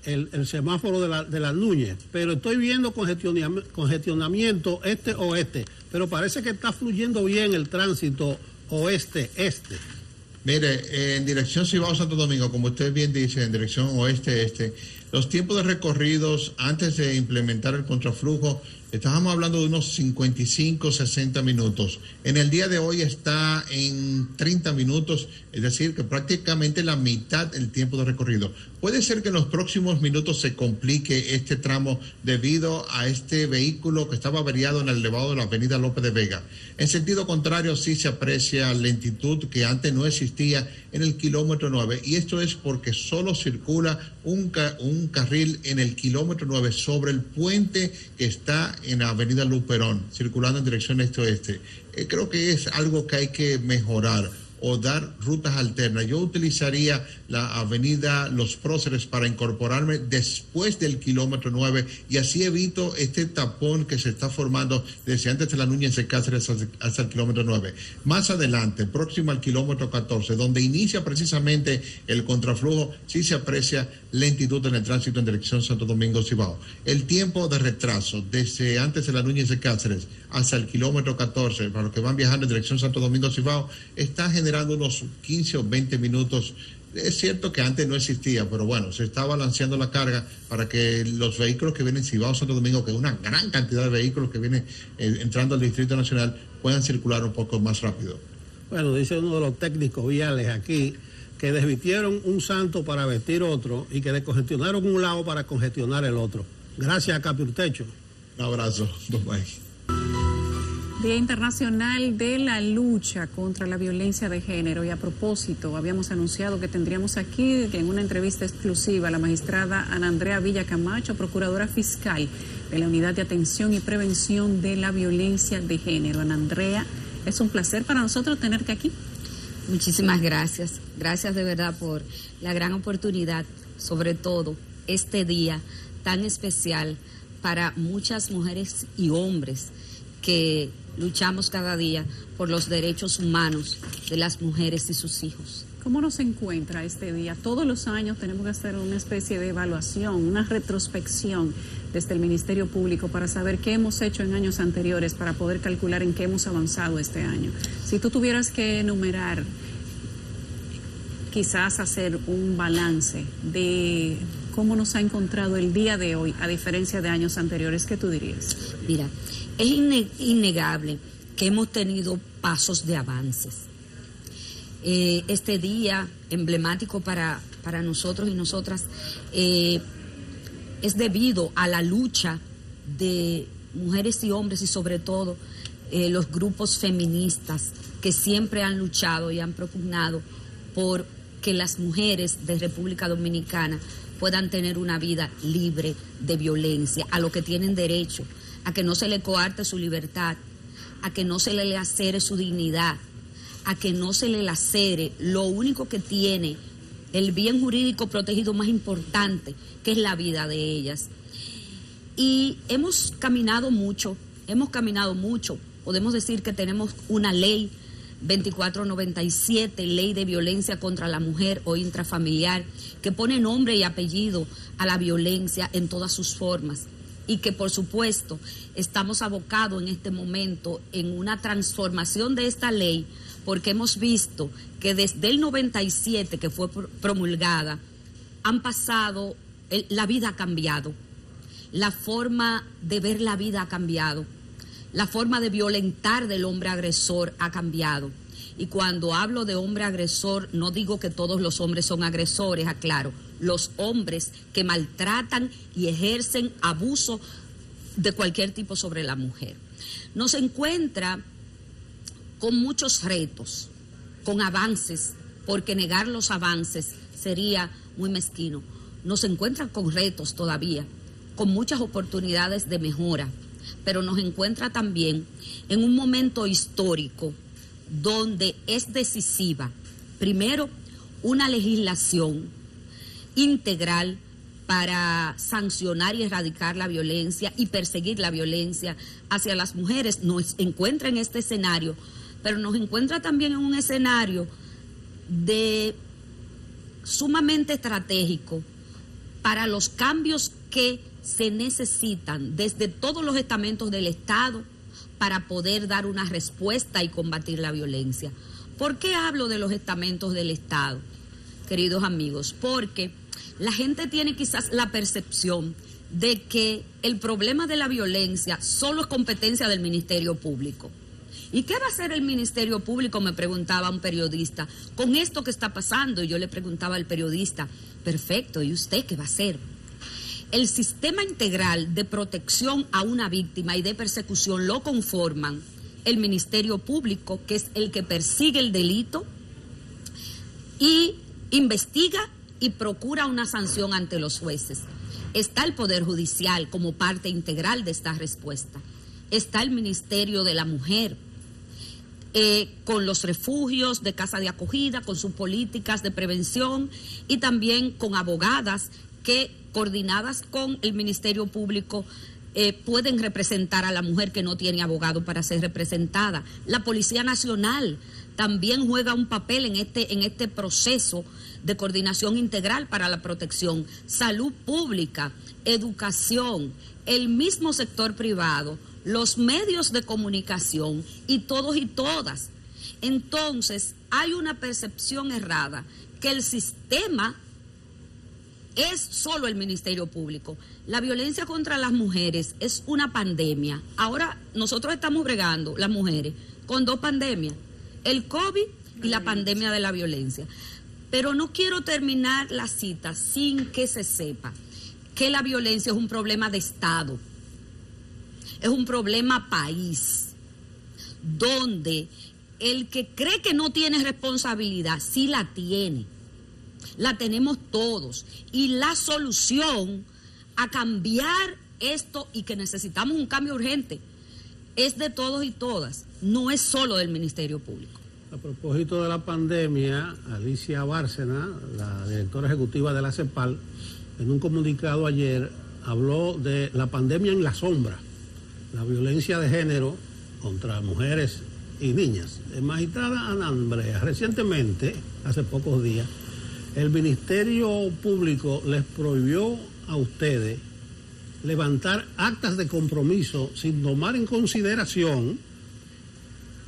el semáforo de la Núñez. Pero estoy viendo congestionamiento este-oeste, pero parece que está fluyendo bien el tránsito oeste-este. Mire, en dirección Cibao Santo Domingo, como usted bien dice, en dirección oeste-este, los tiempos de recorridos antes de implementar el contraflujo, estábamos hablando de unos 55, 60 minutos. En el día de hoy está en 30 minutos, es decir, que prácticamente la mitad del tiempo de recorrido. Puede ser que en los próximos minutos se complique este tramo debido a este vehículo que estaba averiado en el elevado de la avenida López de Vega. En sentido contrario, sí se aprecia lentitud que antes no existía en el kilómetro 9, y esto es porque solo circula un carril en el kilómetro 9 sobre el puente que está en la avenida Luperón, circulando en dirección este-oeste. Creo que es algo que hay que mejorar o dar rutas alternas. Yo utilizaría la avenida Los Próceres para incorporarme después del kilómetro 9 y así evito este tapón que se está formando desde antes de la Núñez de Cáceres hasta el kilómetro 9. Más adelante, próximo al kilómetro 14, donde inicia precisamente el contraflujo, sí se aprecia lentitud en el tránsito en dirección Santo Domingo Cibao. El tiempo de retraso desde antes de la Núñez de Cáceres hasta el kilómetro 14, para los que van viajando en dirección Santo Domingo Cibao, está generando unos 15 o 20 minutos. Es cierto que antes no existía, pero bueno, se está balanceando la carga para que los vehículos que vienen Cibao Santo Domingo, que es una gran cantidad de vehículos que vienen entrando al Distrito Nacional, puedan circular un poco más rápido. Bueno, dice uno de los técnicos viales aquí que desvistieron un santo para vestir otro y que descongestionaron un lado para congestionar el otro. Gracias, Capurtecho. Un abrazo. Bye. Día Internacional de la Lucha contra la Violencia de Género. Y a propósito, habíamos anunciado que tendríamos aquí en una entrevista exclusiva a la magistrada Ana Andrea Villa Camacho, procuradora fiscal de la Unidad de Atención y Prevención de la Violencia de Género. Ana Andrea, es un placer para nosotros tenerte aquí. Muchísimas gracias. Gracias de verdad por la gran oportunidad, sobre todo este día tan especial para muchas mujeres y hombres que luchamos cada día por los derechos humanos de las mujeres y sus hijos. ¿Cómo nos encuentra este día? Todos los años tenemos que hacer una especie de evaluación, una retrospección desde el Ministerio Público para saber qué hemos hecho en años anteriores, para poder calcular en qué hemos avanzado este año. Si tú tuvieras que enumerar, quizás hacer un balance de cómo nos ha encontrado el día de hoy, a diferencia de años anteriores, ¿qué tú dirías? Mira, es innegable que hemos tenido pasos de avances. Este día emblemático para nosotros y nosotras es debido a la lucha de mujeres y hombres y sobre todo los grupos feministas que siempre han luchado y han propugnado por que las mujeres de República Dominicana puedan tener una vida libre de violencia, a lo que tienen derecho, a que no se le coarte su libertad, a que no se le lacere su dignidad, a que no se le lacere lo único que tiene, el bien jurídico protegido más importante, que es la vida de ellas. Y hemos caminado mucho, podemos decir que tenemos una ley 2497, ley de violencia contra la mujer o intrafamiliar, que pone nombre y apellido a la violencia en todas sus formas y que por supuesto estamos abocados en este momento en una transformación de esta ley, porque hemos visto que desde el 97 que fue promulgada han pasado, la vida ha cambiado, la forma de ver la vida ha cambiado, la forma de violentar del hombre agresor ha cambiado. Y cuando hablo de hombre agresor, no digo que todos los hombres son agresores, aclaro, los hombres que maltratan y ejercen abuso de cualquier tipo sobre la mujer. Nos encuentra con muchos retos, con avances, porque negar los avances sería muy mezquino. Nos encuentra con retos todavía, con muchas oportunidades de mejora, pero nos encuentra también en un momento histórico donde es decisiva, primero, una legislación integral para sancionar y erradicar la violencia y perseguir la violencia hacia las mujeres. Nos encuentra en este escenario, pero nos encuentra también en un escenario sumamente estratégico para los cambios que se necesitan desde todos los estamentos del Estado para poder dar una respuesta y combatir la violencia. ¿Por qué hablo de los estamentos del Estado, queridos amigos? Porque la gente tiene quizás la percepción de que el problema de la violencia solo es competencia del Ministerio Público. ¿Y qué va a hacer el Ministerio Público?, me preguntaba un periodista, con esto que está pasando. Y yo le preguntaba al periodista, perfecto, ¿y usted qué va a hacer? El sistema integral de protección a una víctima y de persecución lo conforman el Ministerio Público, que es el que persigue el delito y investiga y procura una sanción ante los jueces. Está el Poder Judicial como parte integral de esta respuesta. Está el Ministerio de la Mujer, con los refugios de casa de acogida, con sus políticas de prevención y también con abogadas que, coordinadas con el Ministerio Público, pueden representar a la mujer que no tiene abogado para ser representada. La Policía Nacional también juega un papel en este proceso de coordinación integral para la protección. Salud pública, educación, el mismo sector privado, los medios de comunicación y todos y todas. Entonces, hay una percepción errada que el sistema es solo el Ministerio Público. La violencia contra las mujeres es una pandemia. Ahora nosotros estamos bregando, las mujeres, con dos pandemias, el COVID y la pandemia de la violencia. Pero no quiero terminar la cita sin que se sepa que la violencia es un problema de Estado, es un problema país, donde el que cree que no tiene responsabilidad, sí la tiene. La tenemos todos. Y la solución a cambiar esto, y que necesitamos un cambio urgente, es de todos y todas, no es solo del Ministerio Público. A propósito de la pandemia, Alicia Bárcena, la directora ejecutiva de la CEPAL, en un comunicado ayer habló de la pandemia en la sombra, la violencia de género contra mujeres y niñas. Magistrada Ana Andrea, recientemente, hace pocos días, el Ministerio Público les prohibió a ustedes levantar actas de compromiso sin tomar en consideración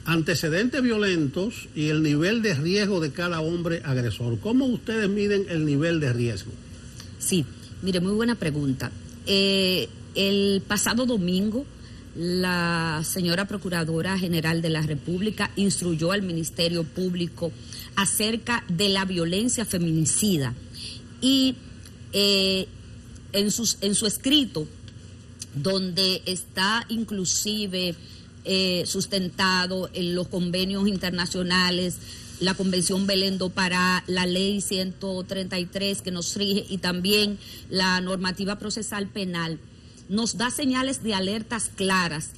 antecedentes violentos y el nivel de riesgo de cada hombre agresor. ¿Cómo ustedes miden el nivel de riesgo? Sí, mire, muy buena pregunta. El pasado domingo, la señora Procuradora General de la República instruyó al Ministerio Público acerca de la violencia feminicida y en su escrito, donde está inclusive sustentado en los convenios internacionales, la Convención Belén do Pará, la Ley 133 que nos rige y también la normativa procesal penal, nos da señales de alertas claras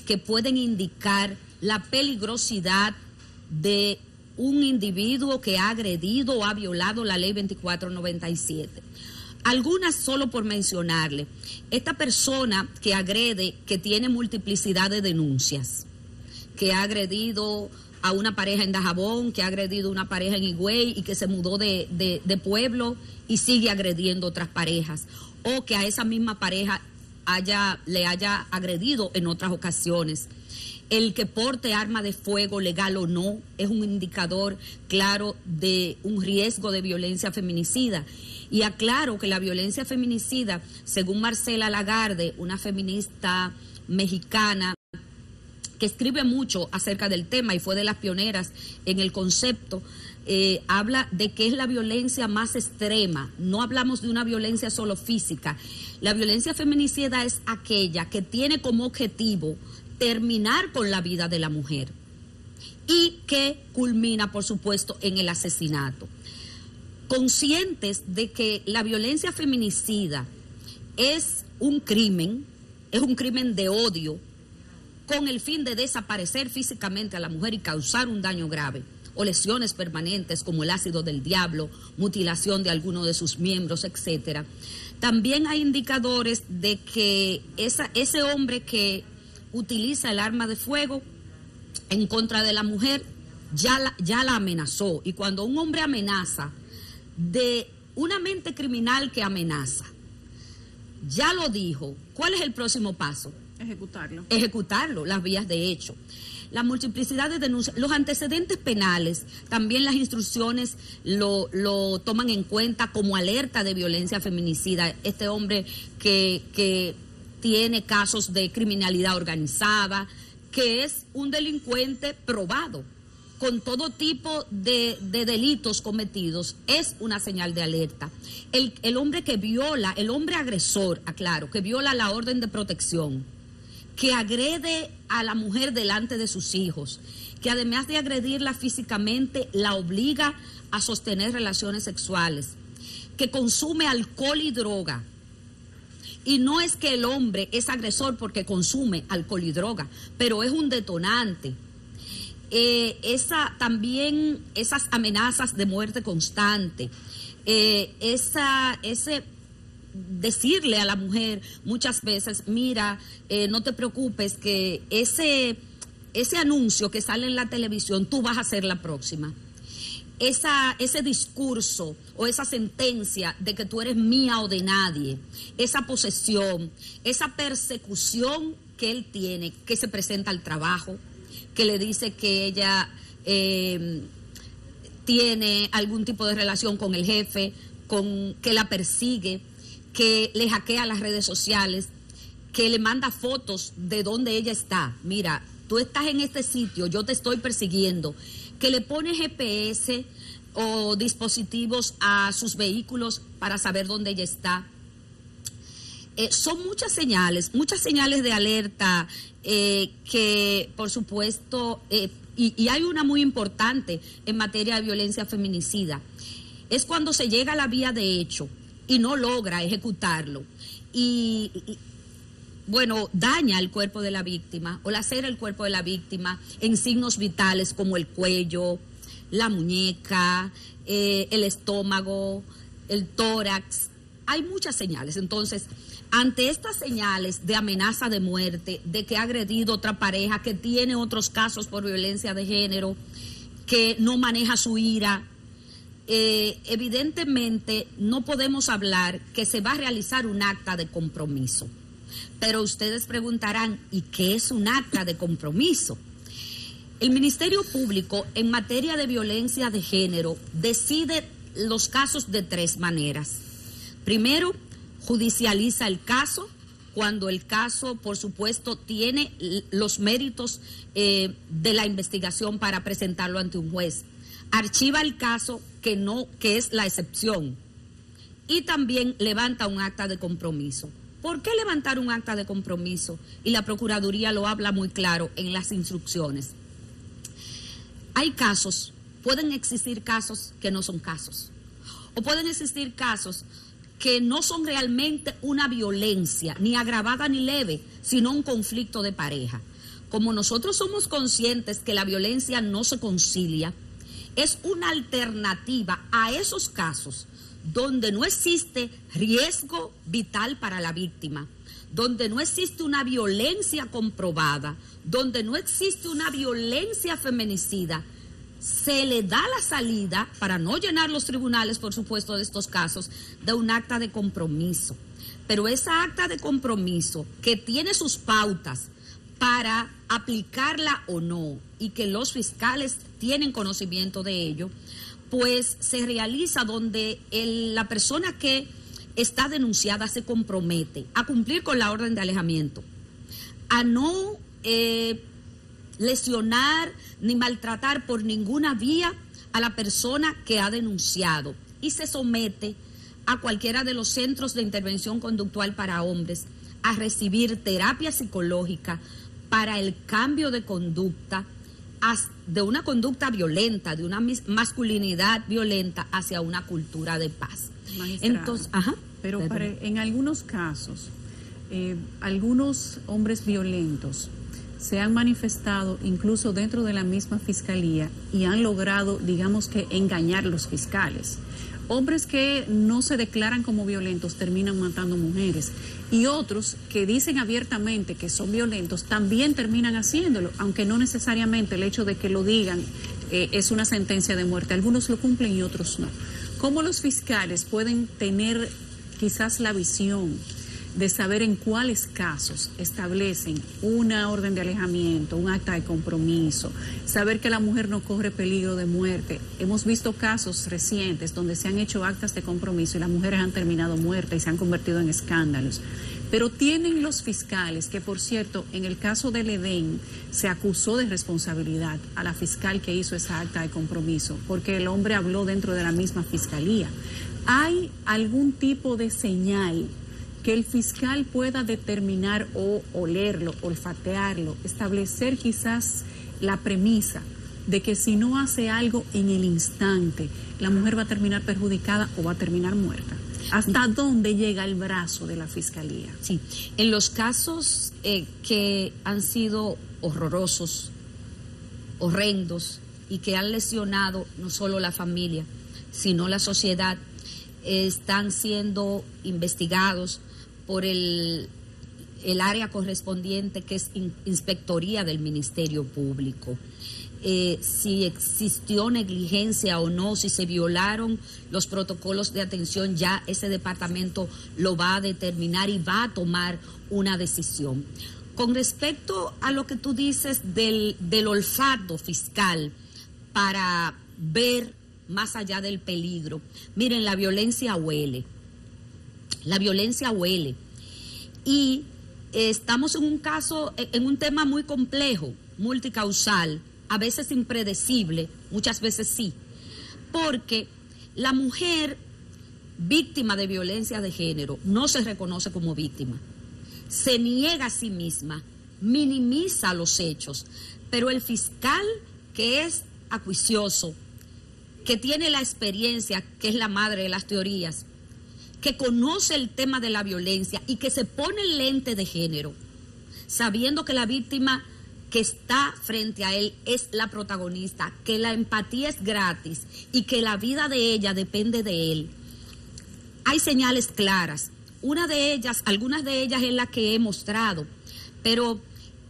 que pueden indicar la peligrosidad de un individuo que ha agredido o ha violado la Ley 2497. Algunas solo por mencionarle. Esta persona que agrede, que tiene multiplicidad de denuncias, que ha agredido a una pareja en Dajabón, que ha agredido a una pareja en Higüey y que se mudó de pueblo y sigue agrediendo otras parejas, o que a esa misma pareja le haya agredido en otras ocasiones. El que porte arma de fuego, legal o no, es un indicador claro de un riesgo de violencia feminicida. Y aclaro que la violencia feminicida, según Marcela Lagarde, una feminista mexicana que escribe mucho acerca del tema y fue de las pioneras en el concepto, habla de que es la violencia más extrema. No hablamos de una violencia solo física. La violencia feminicida es aquella que tiene como objetivo terminar con la vida de la mujer y que culmina, por supuesto, en el asesinato. Conscientes de que la violencia feminicida es un crimen de odio con el fin de desaparecer físicamente a la mujer y causar un daño grave o lesiones permanentes como el ácido del diablo, mutilación de alguno de sus miembros, etcétera. También hay indicadores de que ese hombre que utiliza el arma de fuego en contra de la mujer ya la amenazó, y cuando un hombre amenaza de una mente criminal que amenaza, ya lo dijo, ¿cuál es el próximo paso? Ejecutarlo, las vías de hecho. La multiplicidad de denuncias, los antecedentes penales, también las instrucciones lo toman en cuenta como alerta de violencia feminicida. Este hombre que tiene casos de criminalidad organizada, que es un delincuente probado, con todo tipo de delitos cometidos, es una señal de alerta. El hombre que viola, el hombre agresor, aclaro, que viola la orden de protección, que agrede a la mujer delante de sus hijos, que además de agredirla físicamente, la obliga a sostener relaciones sexuales, que consume alcohol y droga. Y no es que el hombre es agresor porque consume alcohol y droga, pero es un detonante. También esas amenazas de muerte constante, ese decirle a la mujer muchas veces, mira, no te preocupes, que ese anuncio que sale en la televisión, tú vas a ser la próxima. Ese discurso o esa sentencia de que tú eres mía o de nadie, esa posesión, esa persecución que él tiene, que se presenta al trabajo, que le dice que ella tiene algún tipo de relación con el jefe, que la persigue, que le hackea las redes sociales, que le manda fotos de dónde ella está. Mira, tú estás en este sitio, yo te estoy persiguiendo. Que le pone GPS o dispositivos a sus vehículos para saber dónde ella está. Son muchas señales de alerta que, por supuesto, y hay una muy importante en materia de violencia feminicida. Es cuando se llega a la vía de hecho y no logra ejecutarlo y bueno, daña el cuerpo de la víctima o lacera el cuerpo de la víctima en signos vitales como el cuello, la muñeca, el estómago, el tórax, hay muchas señales. Entonces, ante estas señales de amenaza de muerte, de que ha agredido otra pareja, que tiene otros casos por violencia de género, que no maneja su ira, evidentemente no podemos hablar que se va a realizar un acta de compromiso. Pero ustedes preguntarán, ¿y qué es un acta de compromiso? El Ministerio Público en materia de violencia de género decide los casos de 3 maneras. Primero, judicializa el caso cuando el caso, por supuesto, tiene los méritos de la investigación para presentarlo ante un juez. Archiva el caso, que es la excepción, y también levanta un acta de compromiso. ¿Por qué levantar un acta de compromiso? Y la Procuraduría lo habla muy claro en las instrucciones. Hay casos, pueden existir casos que no son casos, o pueden existir casos que no son realmente una violencia, ni agravada ni leve, sino un conflicto de pareja. Como nosotros somos conscientes que la violencia no se concilia, es una alternativa a esos casos donde no existe riesgo vital para la víctima, donde no existe una violencia comprobada, donde no existe una violencia feminicida. Se le da la salida, para no llenar los tribunales, por supuesto, de estos casos, de un acta de compromiso. Pero esa acta de compromiso, que tiene sus pautas para aplicarla o no, y que los fiscales tienen conocimiento de ello, pues se realiza donde la persona que está denunciada se compromete a cumplir con la orden de alejamiento, a no lesionar ni maltratar por ninguna vía a la persona que ha denunciado, y se somete a cualquiera de los centros de intervención conductual para hombres a recibir terapia psicológica para el cambio de conducta, de una conducta violenta, de una masculinidad violenta hacia una cultura de paz. Magistrada, entonces, pero en algunos casos, algunos hombres violentos se han manifestado incluso dentro de la misma fiscalía y han logrado, digamos que, engañar a los fiscales. Hombres que no se declaran como violentos terminan matando mujeres, y otros que dicen abiertamente que son violentos también terminan haciéndolo, aunque no necesariamente el hecho de que lo digan es una sentencia de muerte. Algunos lo cumplen y otros no. ¿Cómo los fiscales pueden tener quizás la visión de saber en cuáles casos establecen una orden de alejamiento, un acta de compromiso, saber que la mujer no corre peligro de muerte? Hemos visto casos recientes donde se han hecho actas de compromiso y las mujeres han terminado muertas y se han convertido en escándalos. Pero tienen los fiscales, que por cierto, en el caso del Edén se acusó de responsabilidad a la fiscal que hizo esa acta de compromiso, porque el hombre habló dentro de la misma fiscalía. ¿Hay algún tipo de señal que el fiscal pueda determinar o olerlo, olfatearlo, establecer quizás la premisa de que si no hace algo en el instante, la mujer va a terminar perjudicada o va a terminar muerta? ¿Hasta dónde llega el brazo de la fiscalía? Sí, en los casos que han sido horrorosos, horrendos, y que han lesionado no solo la familia, sino la sociedad, están siendo investigados por el área correspondiente, que es Inspectoría del Ministerio Público. Si existió negligencia o no, si se violaron los protocolos de atención, ya ese departamento lo va a determinar y va a tomar una decisión. Con respecto a lo que tú dices del olfato fiscal para ver más allá del peligro, miren, la violencia huele. La violencia huele. Y estamos en un caso, en un tema muy complejo, multicausal, a veces impredecible, muchas veces sí, porque la mujer víctima de violencia de género no se reconoce como víctima, se niega a sí misma, minimiza los hechos, pero el fiscal, que es acuicioso, que tiene la experiencia, que es la madre de las teorías, que conoce el tema de la violencia y que se pone el lente de género, sabiendo que la víctima que está frente a él es la protagonista, que la empatía es gratis y que la vida de ella depende de él. hay señales claras. Algunas de ellas es la que he mostrado, pero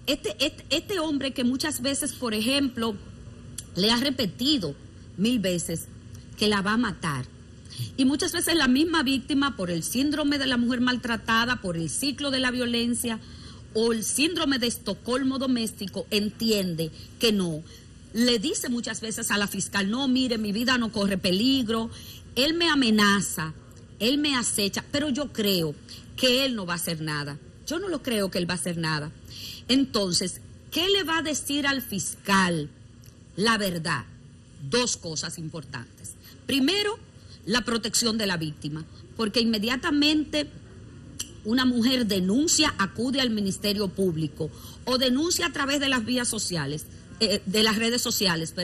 este hombre que muchas veces, por ejemplo, le ha repetido 1000 veces que la va a matar, y muchas veces la misma víctima, por el síndrome de la mujer maltratada, por el ciclo de la violencia o el síndrome de Estocolmo doméstico, entiende que no. Le dice muchas veces a la fiscal: no, mire, mi vida no corre peligro, él me amenaza, él me acecha, pero yo creo que él no va a hacer nada. Yo no lo creo que él va a hacer nada. Entonces, ¿qué le va a decir al fiscal? La verdad. 2 cosas importantes. Primero, la protección de la víctima, porque inmediatamente una mujer denuncia, acude al Ministerio Público o denuncia a través de las vías sociales, de las redes sociales,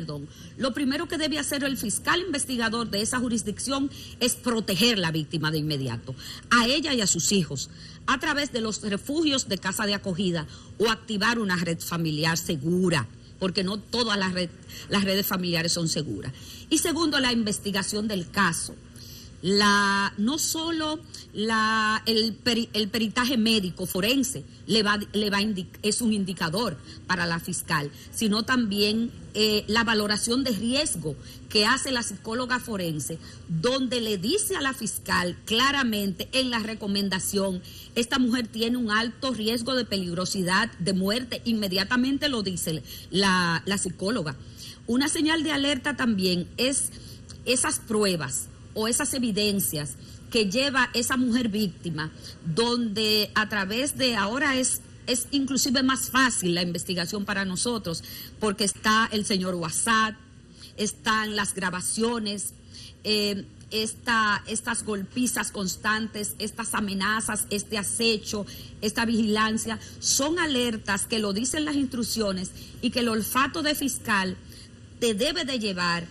lo primero que debe hacer el fiscal investigador de esa jurisdicción es proteger la víctima de inmediato, a ella y a sus hijos, a través de los refugios de casa de acogida o activar una red familiar segura, porque no todas las redes familiares son seguras. Y segundo, la investigación del caso. No solo el peritaje médico forense es un indicador para la fiscal, sino también la valoración de riesgo que hace la psicóloga forense, donde le dice a la fiscal claramente en la recomendación: esta mujer tiene un alto riesgo de peligrosidad, de muerte. Inmediatamente lo dice la psicóloga. Una señal de alerta también es esas pruebas o esas evidencias que lleva esa mujer víctima, donde a través de ahora es inclusive más fácil la investigación para nosotros, porque está el señor WhatsApp, están las grabaciones, estas golpizas constantes, estas amenazas, este acecho, esta vigilancia, son alertas que lo dicen las instrucciones y que el olfato de fiscal te debe de llevar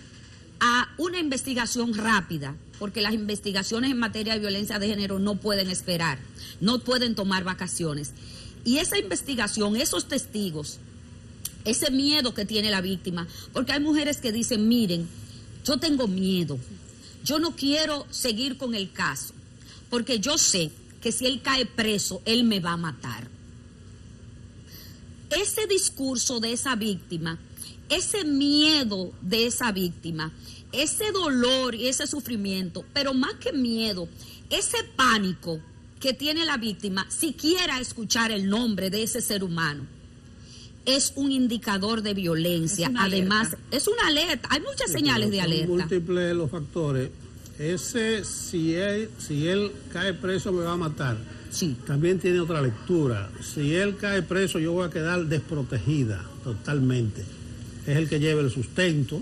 a una investigación rápida, porque las investigaciones en materia de violencia de género no pueden esperar, no pueden tomar vacaciones. Y esa investigación, esos testigos, ese miedo que tiene la víctima, porque hay mujeres que dicen: miren, yo tengo miedo, yo no quiero seguir con el caso, porque yo sé que si él cae preso, él me va a matar. Ese discurso de esa víctima, ese miedo de esa víctima, ese dolor y ese sufrimiento, pero más que miedo, ese pánico que tiene la víctima, siquiera escuchar el nombre de ese ser humano, es un indicador de violencia. Además, es una alerta. Hay muchas señales de alerta. Son múltiples los factores. Si él cae preso, me va a matar. Sí. También tiene otra lectura. Si él cae preso, yo voy a quedar desprotegida totalmente. Es el que lleva el sustento.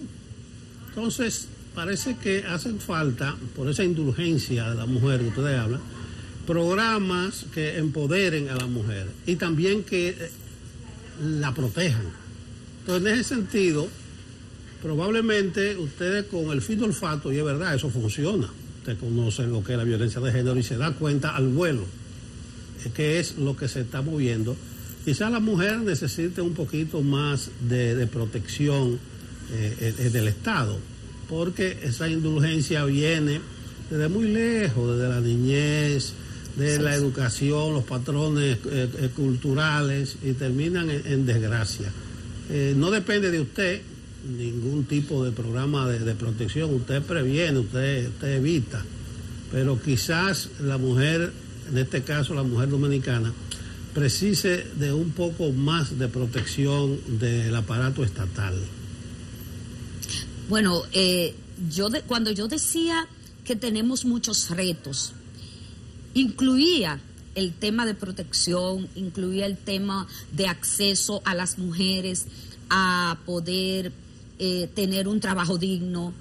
Entonces, parece que hacen falta, por esa indulgencia de la mujer que ustedes hablan, programas que empoderen a la mujer y también que la protejan. Entonces, en ese sentido, probablemente ustedes con el fino olfato, y es verdad, eso funciona. Usted conoce lo que es la violencia de género y se da cuenta al vuelo que es lo que se está moviendo. Quizá la mujer necesite un poquito más de protección del Estado, porque esa indulgencia viene desde muy lejos, desde la niñez, de la educación, los patrones culturales, y terminan en desgracia. No depende de usted ningún tipo de programa de protección, usted previene, usted evita, pero quizás la mujer, en este caso la mujer dominicana, precise de un poco más de protección del aparato estatal. Bueno, cuando yo decía que tenemos muchos retos, incluía el tema de protección, incluía el tema de acceso a las mujeres a poder tener un trabajo digno,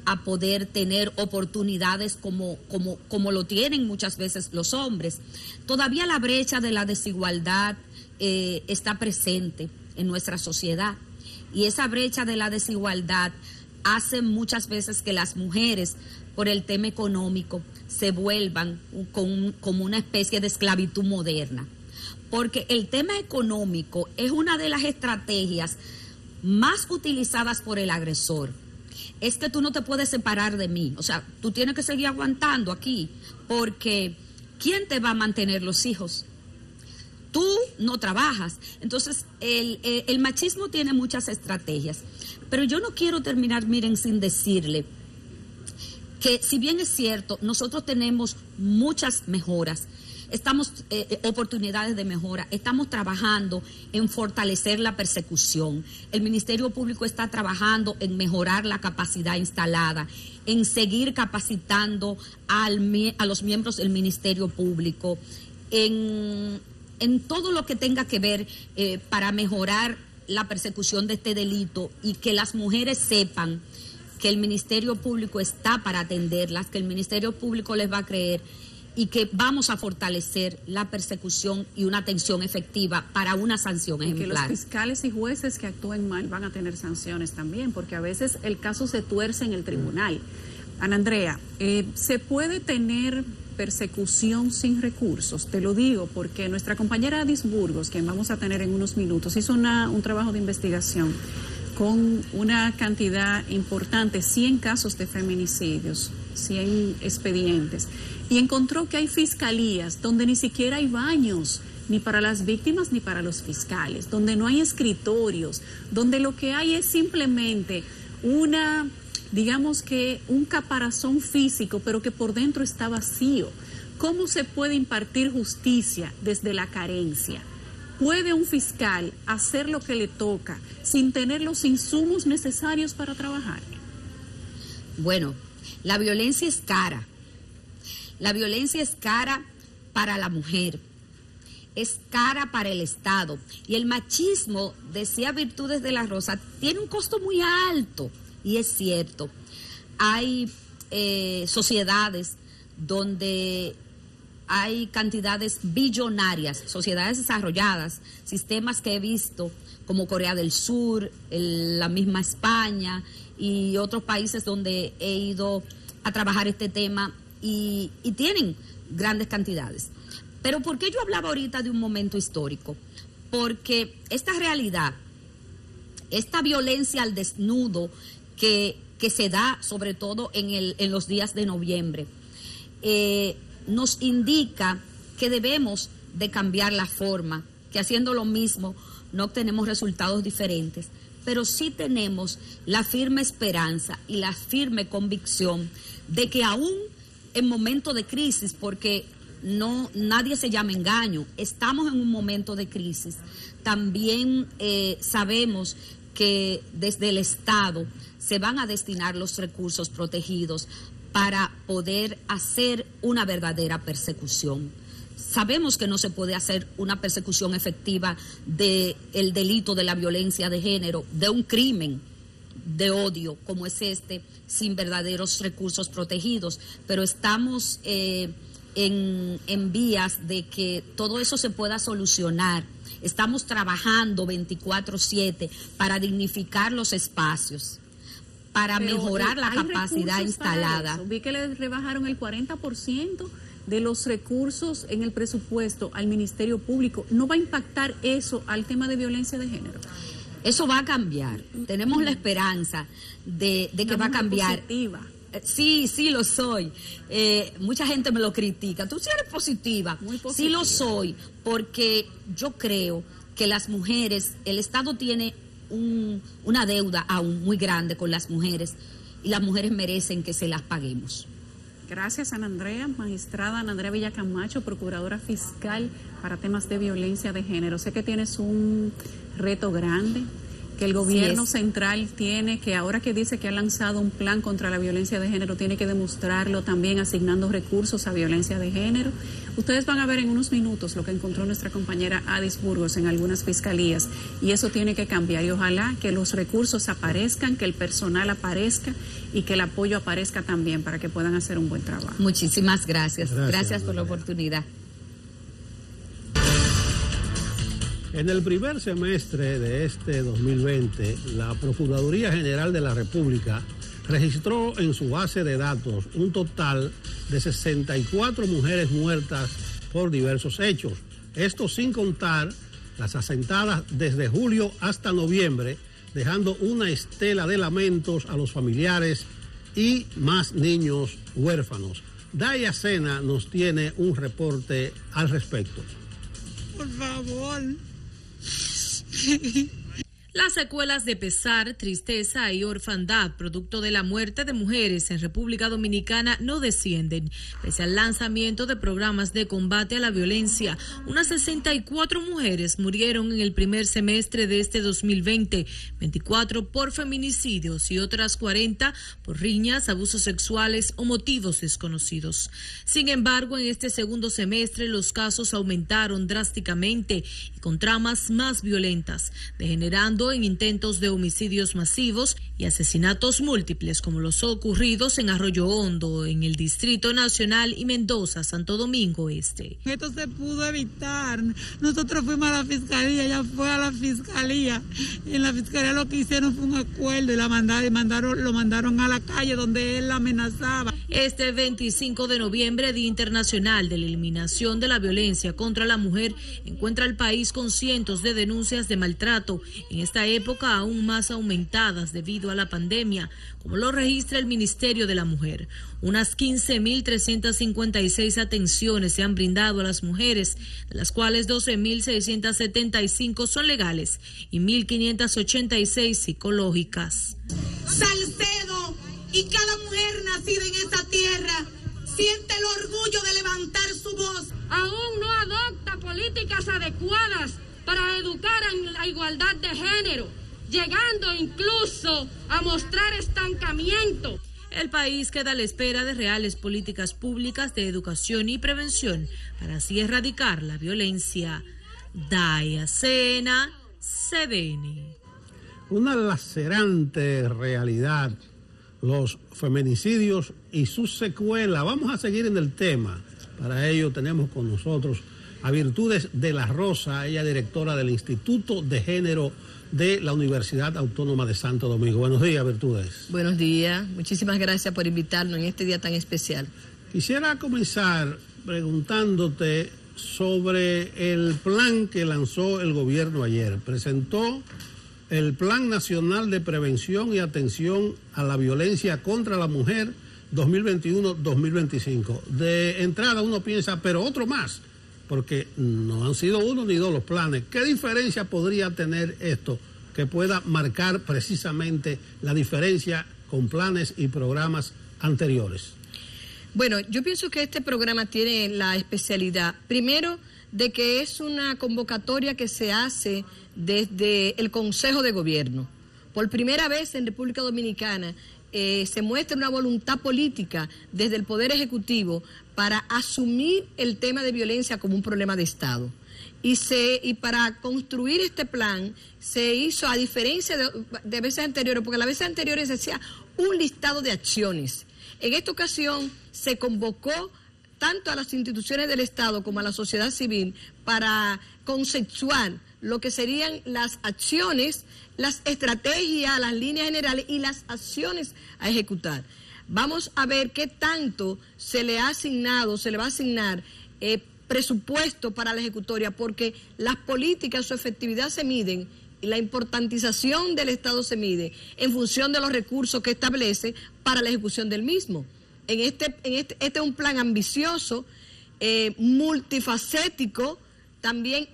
a poder tener oportunidades como lo tienen muchas veces los hombres. Todavía la brecha de la desigualdad está presente en nuestra sociedad, y esa brecha de la desigualdad hace muchas veces que las mujeres, por el tema económico, se vuelvan como una especie de esclavitud moderna, porque el tema económico es una de las estrategias más utilizadas por el agresor. es que tú no te puedes separar de mí. O sea, tú tienes que seguir aguantando aquí, porque ¿quién te va a mantener los hijos? Tú no trabajas. Entonces, el machismo tiene muchas estrategias. Pero yo no quiero terminar, miren, sin decirle que si bien es cierto, nosotros tenemos muchas mejoras, oportunidades de mejora, estamos trabajando en fortalecer la persecución. El Ministerio Público está trabajando en mejorar la capacidad instalada, en seguir capacitando a los miembros del Ministerio Público, en todo lo que tenga que ver para mejorar la persecución de este delito, y que las mujeres sepan que el Ministerio Público está para atenderlas, que el Ministerio Público les va a creer, y que vamos a fortalecer la persecución y una atención efectiva para una sanción ejemplar. Y que los fiscales y jueces que actúen mal van a tener sanciones también, porque a veces el caso se tuerce en el tribunal. Ana Andrea, ¿se puede tener persecución sin recursos? Te lo digo porque nuestra compañera Adis Burgos, quien vamos a tener en unos minutos, hizo un trabajo de investigación con una cantidad importante, 100 casos de feminicidios, 100 expedientes, y encontró que hay fiscalías donde ni siquiera hay baños, ni para las víctimas ni para los fiscales, donde no hay escritorios, donde lo que hay es simplemente digamos que un caparazón físico, pero que por dentro está vacío. ¿Cómo se puede impartir justicia desde la carencia? ¿Puede un fiscal hacer lo que le toca sin tener los insumos necesarios para trabajar? Bueno, la violencia es cara. La violencia es cara para la mujer, es cara para el Estado. Y el machismo, decía Virtudes de la Rosa, tiene un costo muy alto. Y es cierto, hay sociedades donde hay cantidades billonarias, sociedades desarrolladas, sistemas que he visto como Corea del Sur, la misma España y otros países donde he ido a trabajar este tema y tienen grandes cantidades. Pero ¿por qué yo hablaba ahorita de un momento histórico? Porque esta realidad, esta violencia al desnudo que se da sobre todo en los días de noviembre, nos indica que debemos de cambiar la forma, que haciendo lo mismo no obtenemos resultados diferentes, pero sí tenemos la firme esperanza y la firme convicción de que aún en momentos de crisis, porque nadie se llama engaño, estamos en un momento de crisis, también sabemos que desde el Estado se van a destinar los recursos protegidos para poder hacer una verdadera persecución. Sabemos que no se puede hacer una persecución efectiva del delito de la violencia de género, de un crimen de odio como es este, sin verdaderos recursos protegidos, pero estamos en vías de que todo eso se pueda solucionar. Estamos trabajando 24/7 para dignificar los espacios, para mejorar la capacidad instalada. Vi que le rebajaron el 40% de los recursos en el presupuesto al Ministerio Público. ¿No va a impactar eso al tema de violencia de género? Eso va a cambiar. Tenemos la esperanza de que va a cambiar. Positiva. Sí, lo soy. Mucha gente me lo critica. Tú sí eres positiva. Muy positiva. Sí lo soy, porque yo creo que las mujeres, el Estado tiene una deuda aún muy grande con las mujeres, y las mujeres merecen que se las paguemos. Gracias, Ana Andrea. Magistrada Ana Andrea Villacamacho, procuradora fiscal para temas de violencia de género. Sé que tienes un reto grande, que el gobierno central tiene, que ahora que dice que ha lanzado un plan contra la violencia de género, tiene que demostrarlo también asignando recursos a violencia de género. Ustedes van a ver en unos minutos lo que encontró nuestra compañera Adis Burgos en algunas fiscalías, y eso tiene que cambiar, y ojalá que los recursos aparezcan, que el personal aparezca y que el apoyo aparezca también para que puedan hacer un buen trabajo. Muchísimas gracias. Gracias por la oportunidad. En el primer semestre de este 2020, la Procuraduría General de la República registró en su base de datos un total de 64 mujeres muertas por diversos hechos. Esto sin contar las asentadas desde julio hasta noviembre, dejando una estela de lamentos a los familiares y más niños huérfanos. Daya Sena nos tiene un reporte al respecto. Por favor. Las secuelas de pesar, tristeza y orfandad, producto de la muerte de mujeres en República Dominicana, no descienden. Pese al lanzamiento de programas de combate a la violencia, unas 64 mujeres murieron en el primer semestre de este 2020, 24 por feminicidios y otras 40 por riñas, abusos sexuales o motivos desconocidos. Sin embargo, en este segundo semestre los casos aumentaron drásticamente y con tramas más violentas, degenerando en intentos de homicidios masivos y asesinatos múltiples como los ocurridos en Arroyo Hondo, en el Distrito Nacional y Mendoza, Santo Domingo Este. Esto se pudo evitar. Nosotros fuimos a la fiscalía, ella fue a la fiscalía. Y en la fiscalía lo que hicieron fue un acuerdo y lo mandaron a la calle donde él la amenazaba. Este 25 de noviembre, Día Internacional de la Eliminación de la Violencia contra la Mujer, encuentra al país con cientos de denuncias de maltrato, en esta época aún más aumentadas debido a la pandemia, como lo registra el Ministerio de la Mujer. Unas 15.356 atenciones se han brindado a las mujeres, de las cuales 12.675 son legales y 1.586 psicológicas. Salcedo y cada mujer nacida en esta tierra siente el orgullo de levantar su voz. Aún no adopta políticas adecuadas para educar en la igualdad de género, llegando incluso a mostrar estancamiento. El país queda a la espera de reales políticas públicas de educación y prevención para así erradicar la violencia. Daya Sena, CDN. Una lacerante realidad, los feminicidios y sus secuelas. Vamos a seguir en el tema. Para ello tenemos con nosotros a Virtudes de la Rosa, ella directora del Instituto de Género de la Universidad Autónoma de Santo Domingo. Buenos días, Virtudes. Buenos días, muchísimas gracias por invitarnos en este día tan especial. Quisiera comenzar preguntándote sobre el plan que lanzó el gobierno ayer. Presentó el Plan Nacional de Prevención y Atención a la Violencia contra la Mujer 2021-2025. De entrada uno piensa, pero otro más, porque no han sido uno ni dos los planes. ¿Qué diferencia podría tener esto que pueda marcar precisamente la diferencia con planes y programas anteriores? Bueno, yo pienso que este programa tiene la especialidad, primero, de que es una convocatoria que se hace desde el Consejo de Gobierno. Por primera vez en República Dominicana se muestra una voluntad política desde el Poder Ejecutivo para asumir el tema de violencia como un problema de Estado. Y para construir este plan se hizo, a diferencia de veces anteriores, porque las veces anteriores se hacía un listado de acciones. En esta ocasión se convocó tanto a las instituciones del Estado como a la sociedad civil para conceptuar lo que serían las acciones, las estrategias, las líneas generales y las acciones a ejecutar. Vamos a ver qué tanto se le va a asignar presupuesto para la ejecutoria, porque las políticas, su efectividad se miden y la importantización del Estado se mide en función de los recursos que establece para la ejecución del mismo. Este es un plan ambicioso, multifacético, también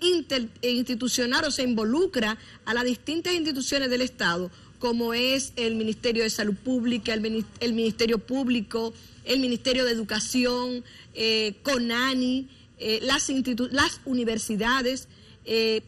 institucional, o se involucra a las distintas instituciones del Estado, como es el Ministerio de Salud Pública, el Ministerio Público, el Ministerio de Educación, CONANI, las universidades,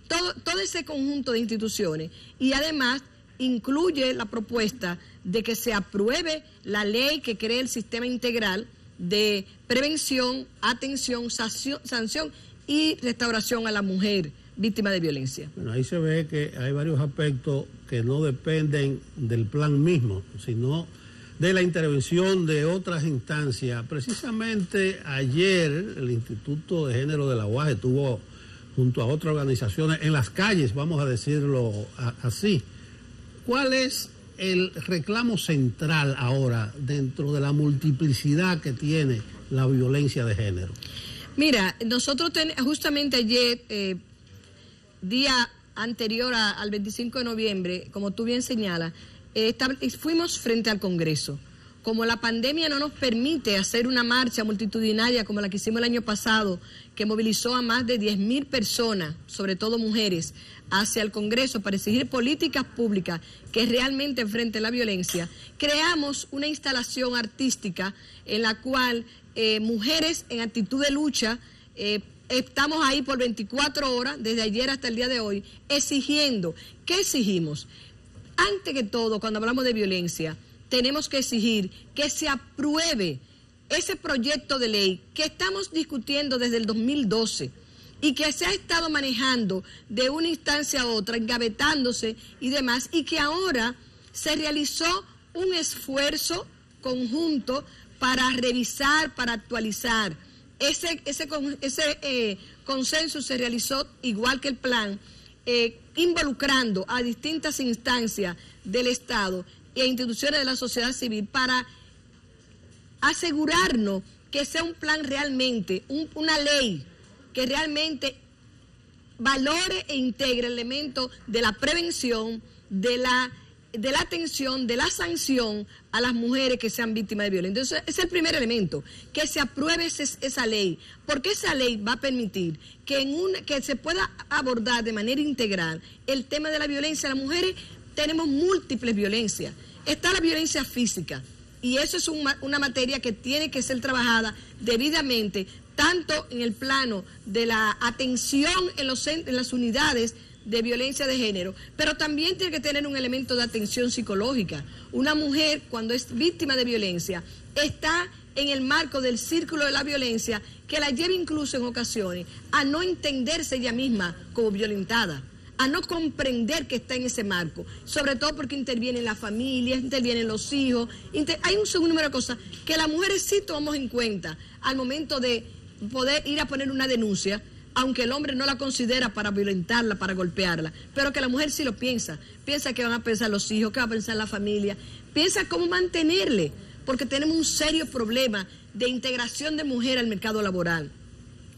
todo ese conjunto de instituciones. Y además incluye la propuesta de que se apruebe la ley que cree el sistema integral de prevención, atención, sanción y restauración a la mujer víctima de violencia. Bueno, ahí se ve que hay varios aspectos que no dependen del plan mismo, sino de la intervención de otras instancias. Precisamente ayer el Instituto de Género de la UAS estuvo junto a otras organizaciones en las calles, vamos a decirlo así. ¿Cuál es el reclamo central ahora dentro de la multiplicidad que tiene la violencia de género? Mira, nosotros justamente ayer, día anterior al 25 de noviembre, como tú bien señalas, fuimos frente al Congreso. Como la pandemia no nos permite hacer una marcha multitudinaria como la que hicimos el año pasado, que movilizó a más de 10.000 personas, sobre todo mujeres, hacia el Congreso para exigir políticas públicas que realmente enfrenten la violencia, creamos una instalación artística en la cual mujeres en actitud de lucha, estamos ahí por 24 horas, desde ayer hasta el día de hoy, exigiendo. ¿Qué exigimos? Antes que todo, cuando hablamos de violencia, tenemos que exigir que se apruebe ese proyecto de ley que estamos discutiendo desde el 2012 y que se ha estado manejando de una instancia a otra, engavetándose y demás, y que ahora se realizó un esfuerzo conjunto para revisar, para actualizar. Ese consenso se realizó igual que el plan, involucrando a distintas instancias del Estado e instituciones de la sociedad civil para asegurarnos que sea un plan realmente, una ley que realmente valore e integre el elemento de la prevención, de la atención, de la sanción a las mujeres que sean víctimas de violencia. Entonces, ese es el primer elemento, que se apruebe esa ley, porque esa ley va a permitir que se pueda abordar de manera integral el tema de la violencia a las mujeres. Tenemos múltiples violencias. Está la violencia física, y eso es una materia que tiene que ser trabajada debidamente, tanto en el plano de la atención en las unidades de violencia de género, pero también tiene que tener un elemento de atención psicológica. Una mujer, cuando es víctima de violencia, está en el marco del círculo de la violencia, que la lleva incluso en ocasiones a no entenderse ella misma como violentada, a no comprender que está en ese marco, sobre todo porque intervienen las familias, intervienen los hijos, hay un sinnúmero de cosas que las mujeres sí tomamos en cuenta al momento de poder ir a poner una denuncia, aunque el hombre no la considera para violentarla, para golpearla, pero que la mujer sí lo piensa que van a pensar los hijos, que va a pensar la familia, piensa cómo mantenerle, porque tenemos un serio problema de integración de mujer al mercado laboral.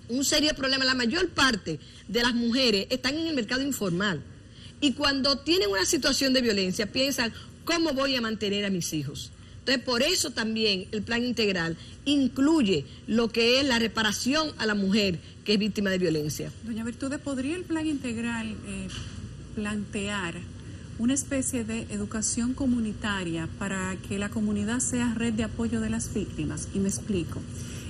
Un serio problema. La mayor parte de las mujeres están en el mercado informal y cuando tienen una situación de violencia piensan, ¿cómo voy a mantener a mis hijos? Entonces, por eso también el plan integral incluye lo que es la reparación a la mujer que es víctima de violencia. Doña Virtudes, ¿podría el plan integral plantear una especie de educación comunitaria para que la comunidad sea red de apoyo de las víctimas? Y me explico.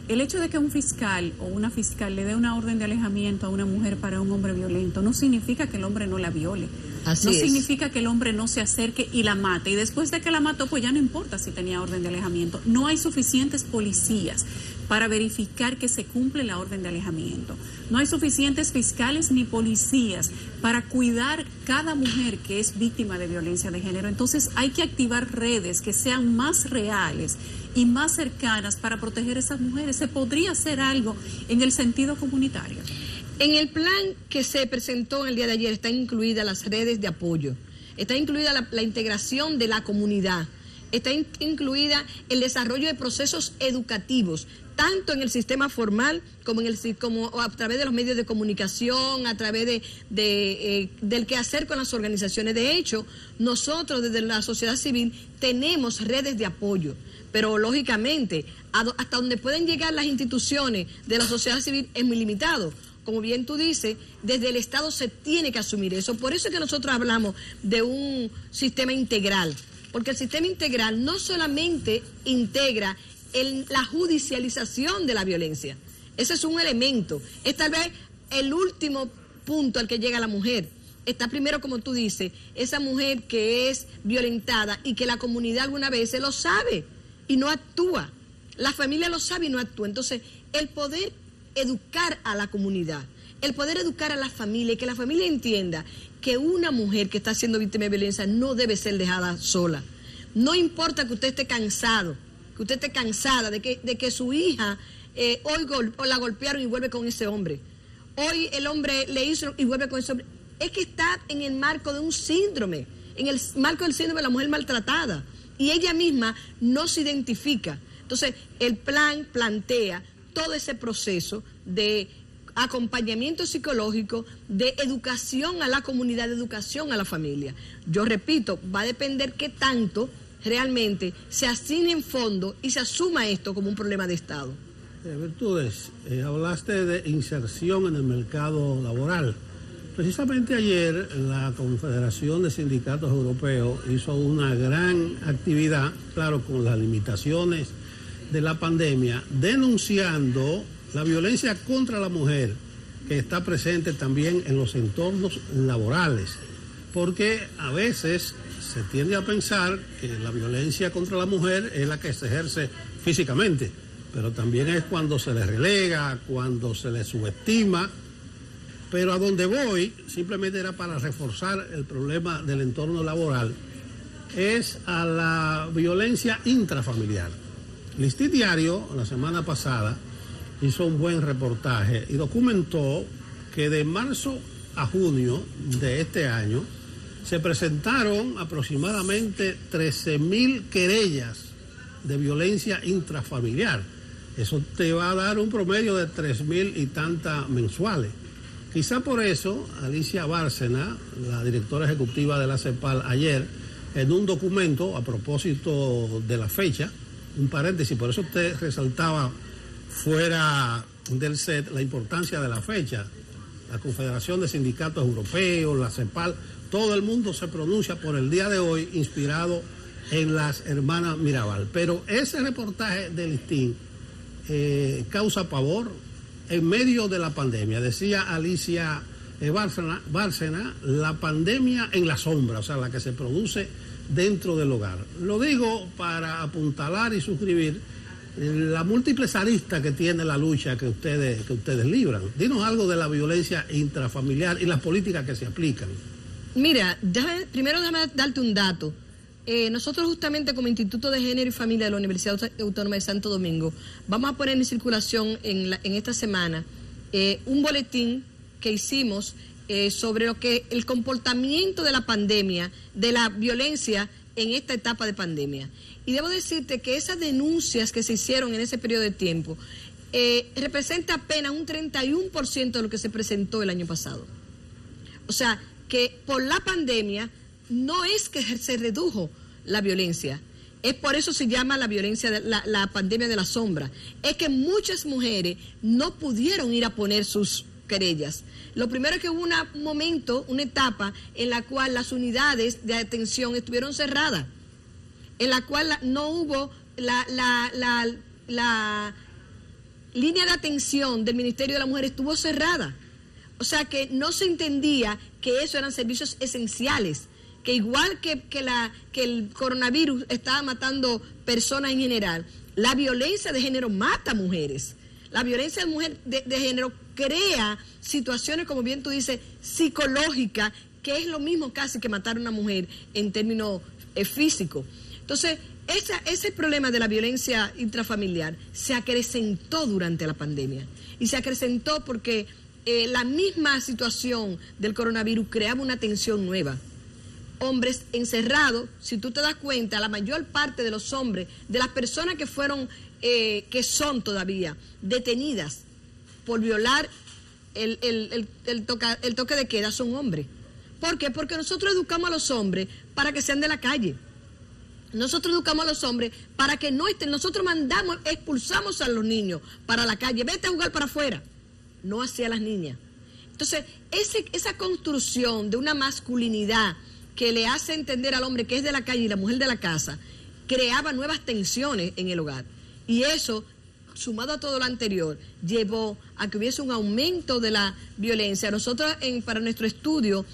El hecho de que un fiscal o una fiscal le dé una orden de alejamiento a una mujer para un hombre violento no significa que el hombre no la viole. Así no es. Significa que el hombre no se acerque y la mate. Y después de que la mató, pues ya no importa si tenía orden de alejamiento. No hay suficientes policías para verificar que se cumple la orden de alejamiento. No hay suficientes fiscales ni policías para cuidar cada mujer que es víctima de violencia de género. Entonces hay que activar redes que sean más reales y más cercanas para proteger a esas mujeres. ¿Se podría hacer algo en el sentido comunitario? En el plan que se presentó el día de ayer están incluidas las redes de apoyo, está incluida la integración de la comunidad, está incluida el desarrollo de procesos educativos, tanto en el sistema formal como a través de los medios de comunicación, a través del quehacer con las organizaciones. De hecho, nosotros desde la sociedad civil tenemos redes de apoyo, pero lógicamente hasta donde pueden llegar las instituciones de la sociedad civil es muy limitado. Como bien tú dices, desde el Estado se tiene que asumir eso. Por eso es que nosotros hablamos de un sistema integral, porque el sistema integral no solamente integra la judicialización de la violencia, ese es un elemento, es tal vez el último punto al que llega la mujer. Está primero, como tú dices, esa mujer que es violentada y que la comunidad alguna vez lo sabe y no actúa, la familia lo sabe y no actúa. Entonces, el poder educar a la comunidad, el poder educar a la familia y que la familia entienda que una mujer que está siendo víctima de violencia no debe ser dejada sola. No importa que usted esté cansado, que usted esté cansada de que su hija hoy la golpearon y vuelve con ese hombre. Hoy el hombre le hizo y vuelve con ese hombre. Es que está en el marco de un síndrome, en el marco del síndrome de la mujer maltratada. Y ella misma no se identifica. Entonces, el plan plantea todo ese proceso de acompañamiento psicológico, de educación a la comunidad, de educación a la familia. Yo repito, va a depender qué tanto realmente se asignen fondos y se asuma esto como un problema de Estado. Virtudes, hablaste de inserción en el mercado laboral. Precisamente ayer la Confederación de Sindicatos Europeos hizo una gran actividad, claro, con las limitaciones de la pandemia, denunciando la violencia contra la mujer que está presente también en los entornos laborales, porque a veces se tiende a pensar que la violencia contra la mujer es la que se ejerce físicamente, pero también es cuando se le relega, cuando se le subestima. Pero a donde voy, simplemente era para reforzar el problema del entorno laboral, es a la violencia intrafamiliar. Listín Diario, la semana pasada, hizo un buen reportaje y documentó que de marzo a junio de este año se presentaron aproximadamente 13.000 querellas de violencia intrafamiliar. Eso te va a dar un promedio de 3.000 y tantas mensuales. Quizá por eso, Alicia Bárcena, la directora ejecutiva de la CEPAL, ayer, en un documento, a propósito de la fecha, un paréntesis, por eso usted resaltaba fuera del set la importancia de la fecha. La Confederación de Sindicatos Europeos, la CEPAL, todo el mundo se pronuncia por el día de hoy inspirado en las hermanas Mirabal. Pero ese reportaje de Listín causa pavor. En medio de la pandemia, decía Alicia Bárcena, la pandemia en la sombra, o sea, la que se produce dentro del hogar. Lo digo para apuntalar y suscribir la múltiples aristas que tiene la lucha que ustedes libran. Dinos algo de la violencia intrafamiliar y las políticas que se aplican. Mira, primero déjame darte un dato. Nosotros justamente como Instituto de Género y Familia de la Universidad Autónoma de Santo Domingo vamos a poner en circulación en esta semana un boletín que hicimos sobre lo que el comportamiento de la pandemia, de la violencia en esta etapa de pandemia. Y debo decirte que esas denuncias que se hicieron en ese periodo de tiempo representa apenas un 31% de lo que se presentó el año pasado. O sea, que por la pandemia no es que se redujo la violencia, es por eso se llama la violencia, la pandemia de la sombra. Es que muchas mujeres no pudieron ir a poner sus querellas. Lo primero es que hubo un momento, una etapa en la cual las unidades de atención estuvieron cerradas, en la cual no hubo la línea de atención del Ministerio de la Mujer estuvo cerrada. O sea que no se entendía que eso eran servicios esenciales, que igual que el coronavirus estaba matando personas en general, la violencia de género mata mujeres. La violencia de género crea situaciones, como bien tú dices, psicológicas, que es lo mismo casi que matar a una mujer en términos físicos. Entonces, ese problema de la violencia intrafamiliar se acrecentó durante la pandemia. Y se acrecentó porque la misma situación del coronavirus creaba una tensión nueva. Hombres encerrados, si tú te das cuenta, la mayor parte de los hombres, de las personas que fueron, que son todavía detenidas por violar el toque de queda, son hombres. ¿Por qué? Porque nosotros educamos a los hombres para que sean de la calle. Nosotros educamos a los hombres para que no estén, nosotros expulsamos a los niños para la calle, vete a jugar para afuera, no hacia las niñas. Entonces, esa construcción de una masculinidad que le hace entender al hombre que es de la calle y la mujer de la casa, creaba nuevas tensiones en el hogar. Y eso, sumado a todo lo anterior, llevó a que hubiese un aumento de la violencia. Nosotros, para nuestro estudio,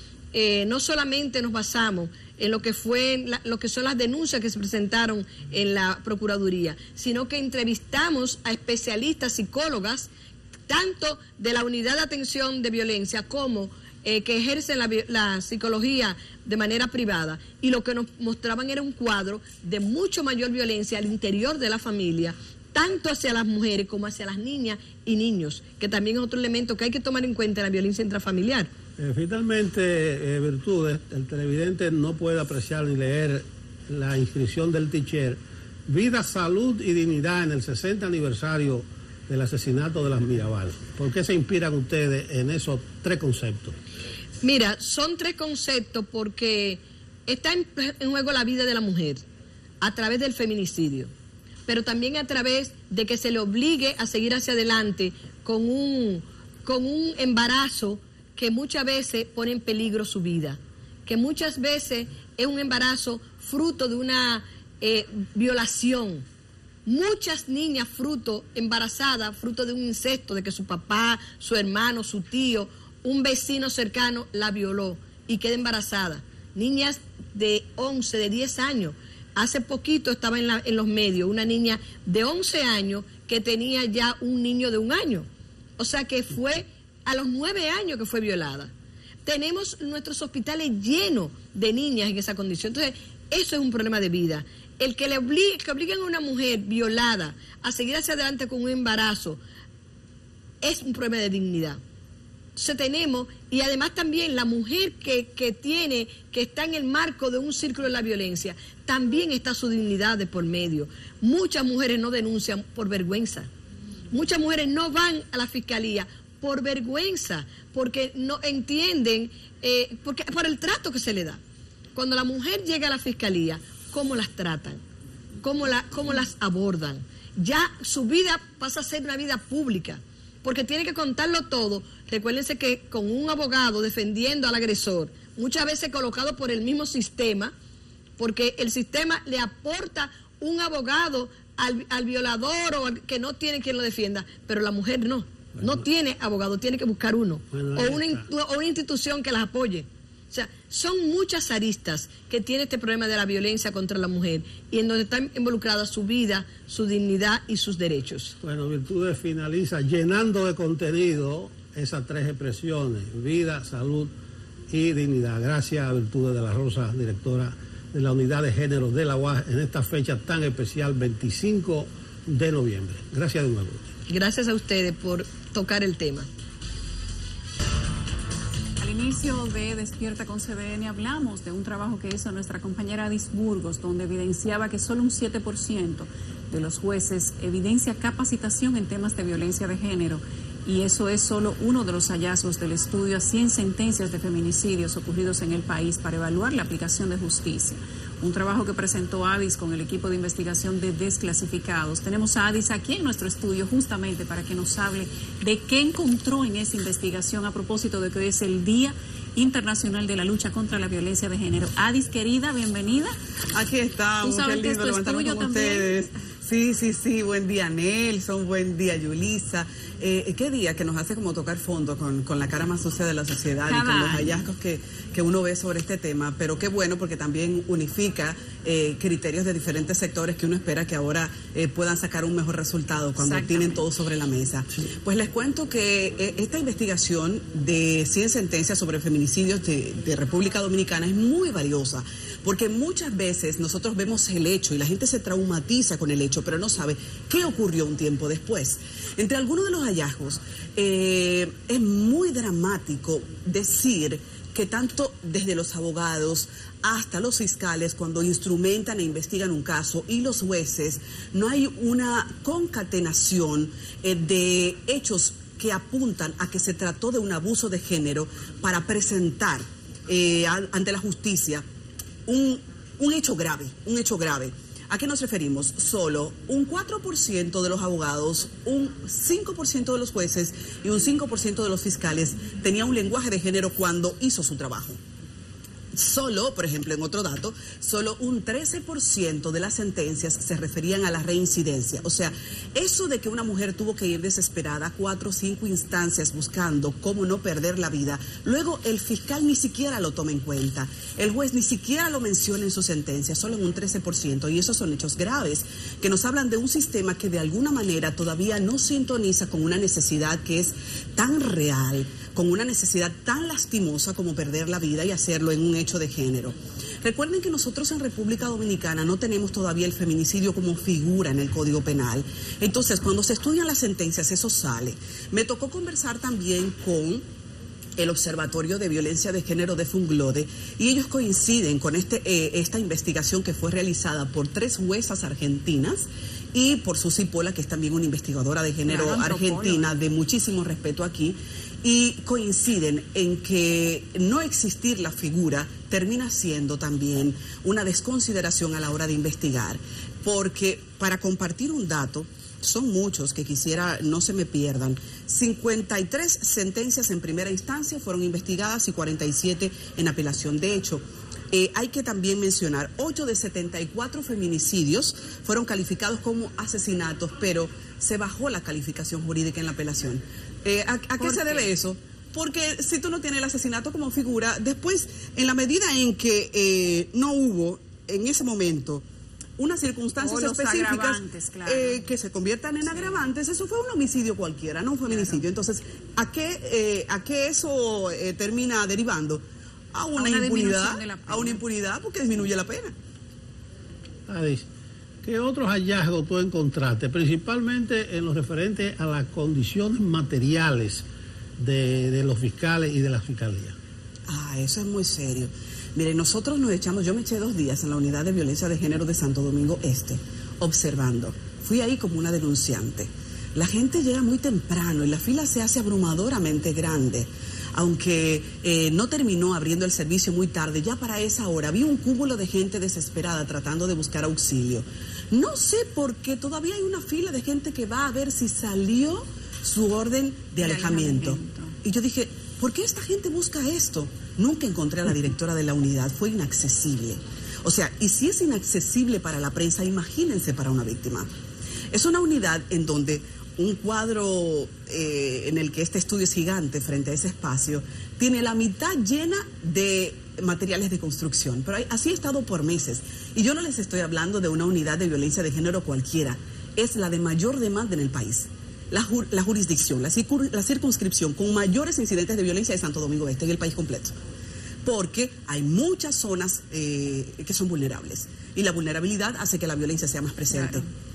no solamente nos basamos en lo que son las denuncias que se presentaron en la Procuraduría, sino que entrevistamos a especialistas, psicólogas, tanto de la unidad de atención de violencia como que ejercen la psicología de manera privada, y lo que nos mostraban era un cuadro de mucho mayor violencia al interior de la familia, tanto hacia las mujeres como hacia las niñas y niños, que también es otro elemento que hay que tomar en cuenta en la violencia intrafamiliar. Finalmente, Virtudes, el televidente no puede apreciar ni leer la inscripción del teacher Vida, Salud y Dignidad en el 60 aniversario del asesinato de las Mirabal. ¿Por qué se inspiran ustedes en esos 3 conceptos? Mira, son 3 conceptos porque está en juego la vida de la mujer a través del feminicidio, pero también a través de que se le obligue a seguir hacia adelante con un embarazo que muchas veces pone en peligro su vida, que muchas veces es un embarazo fruto de una violación. Muchas niñas embarazadas, fruto de un incesto, de que su papá, su hermano, su tío, un vecino cercano la violó y queda embarazada. Niñas de 11, de 10 años. Hace poquito estaba en los medios una niña de 11 años que tenía ya un niño de 1 año. O sea que fue a los 9 años que fue violada. Tenemos nuestros hospitales llenos de niñas en esa condición. Entonces, eso es un problema de vida. El que obliguen a una mujer violada a seguir hacia adelante con un embarazo es un problema de dignidad. Entonces tenemos, y además también la mujer que está en el marco de un círculo de la violencia, también está su dignidad de por medio. Muchas mujeres no denuncian por vergüenza. Muchas mujeres no van a la fiscalía por vergüenza, porque no entienden, por el trato que se le da. Cuando la mujer llega a la fiscalía, ¿cómo las tratan? ¿Cómo las abordan? Ya su vida pasa a ser una vida pública, porque tiene que contarlo todo. Recuérdense que con un abogado defendiendo al agresor, muchas veces colocado por el mismo sistema, porque el sistema le aporta un abogado al violador o al que no tiene quien lo defienda, pero la mujer no tiene abogado, tiene que buscar uno, o una institución que las apoye. O sea, son muchas aristas que tiene este problema de la violencia contra la mujer y en donde están involucradas su vida, su dignidad y sus derechos. Bueno, Virtudes finaliza llenando de contenido esas 3 expresiones: vida, salud y dignidad. Gracias a Virtudes de la Rosa, directora de la Unidad de Género de la UAS, en esta fecha tan especial, 25 de noviembre. Gracias de nuevo. Gracias a ustedes por tocar el tema. Al inicio de Despierta con CDN hablamos de un trabajo que hizo nuestra compañera Adis Burgos, donde evidenciaba que solo un 7% de los jueces evidencia capacitación en temas de violencia de género, y eso es solo uno de los hallazgos del estudio a 100 sentencias de feminicidios ocurridos en el país para evaluar la aplicación de justicia. Un trabajo que presentó Adis con el equipo de investigación de Desclasificados. Tenemos a Adis aquí en nuestro estudio justamente para que nos hable de qué encontró en esa investigación a propósito de que hoy es el Día Internacional de la Lucha contra la Violencia de Género. Adis, querida, bienvenida. Aquí estamos, qué lindo levantarnos con ustedes. Sí, buen día Nelson, buen día Yulisa. Qué día que nos hace como tocar fondo con la cara más sucia de la sociedad y con los hallazgos que uno ve sobre este tema, pero qué bueno porque también unifica criterios de diferentes sectores que uno espera que ahora puedan sacar un mejor resultado cuando tienen todo sobre la mesa. Sí. Pues les cuento que esta investigación de 100 sentencias sobre feminicidios de República Dominicana es muy valiosa, porque muchas veces nosotros vemos el hecho y la gente se traumatiza con el hecho, pero no sabe qué ocurrió un tiempo después. Entre algunos de los hallazgos, es muy dramático decir que tanto desde los abogados hasta los fiscales, cuando instrumentan e investigan un caso, y los jueces, no hay una concatenación de hechos que apuntan a que se trató de un abuso de género para presentar ante la justicia un hecho grave, ¿A qué nos referimos? Solo un 4% de los abogados, un 5% de los jueces y un 5% de los fiscales tenía un lenguaje de género cuando hizo su trabajo. Solo, por ejemplo, en otro dato, solo un 13% de las sentencias se referían a la reincidencia. O sea, eso de que una mujer tuvo que ir desesperada 4 o 5 instancias buscando cómo no perder la vida, luego el fiscal ni siquiera lo toma en cuenta, el juez ni siquiera lo menciona en su sentencia, solo en un 13%, y esos son hechos graves que nos hablan de un sistema que de alguna manera todavía no sintoniza con una necesidad que es tan real, con una necesidad tan lastimosa como perder la vida y hacerlo en un hecho de género. Recuerden que nosotros en República Dominicana no tenemos todavía el feminicidio como figura en el Código Penal. Entonces, cuando se estudian las sentencias, eso sale. Me tocó conversar también con el Observatorio de Violencia de Género de Funglode, y ellos coinciden con esta investigación que fue realizada por 3 juezas argentinas y por Susi Pola, que es también una investigadora de género argentina de muchísimo respeto aquí, y coinciden en que no existir la figura termina siendo también una desconsideración a la hora de investigar, porque para compartir un dato, son muchos que quisiera no se me pierdan, 53 sentencias en primera instancia fueron investigadas y 47 en apelación. De hecho, hay que también mencionar, 8 de 74 feminicidios fueron calificados como asesinatos, pero se bajó la calificación jurídica en la apelación. ¿A qué se debe eso? Porque si tú no tienes el asesinato como figura, después, en la medida en que no hubo en ese momento unas circunstancias específicas que se conviertan en agravantes, eso fue un homicidio cualquiera, no un feminicidio. Entonces, ¿a qué eso termina derivando? A una impunidad, porque disminuye la pena. Adis, ¿qué otros hallazgos tú encontraste, principalmente en lo referente a las condiciones materiales de los fiscales y de la fiscalía? Eso es muy serio. Mire, nosotros yo me eché 2 días en la unidad de violencia de género de Santo Domingo Este, observando. Fui ahí como una denunciante. La gente llega muy temprano y la fila se hace abrumadoramente grande. Aunque no terminó abriendo el servicio muy tarde, ya para esa hora había un cúmulo de gente desesperada tratando de buscar auxilio. No sé por qué todavía hay una fila de gente que va a ver si salió su orden de alejamiento. Y yo dije, ¿por qué esta gente busca esto? Nunca encontré a la directora de la unidad, fue inaccesible. O sea, y si es inaccesible para la prensa, imagínense para una víctima. Es una unidad en donde un cuadro en el que este estudio es gigante frente a ese espacio, tiene la mitad llena de materiales de construcción, pero así ha estado por meses. Y yo no les estoy hablando de una unidad de violencia de género cualquiera, es la de mayor demanda en el país. La jurisdicción, la circunscripción con mayores incidentes de violencia de Santo Domingo Este en el país completo. Porque hay muchas zonas que son vulnerables y la vulnerabilidad hace que la violencia sea más presente. Claro.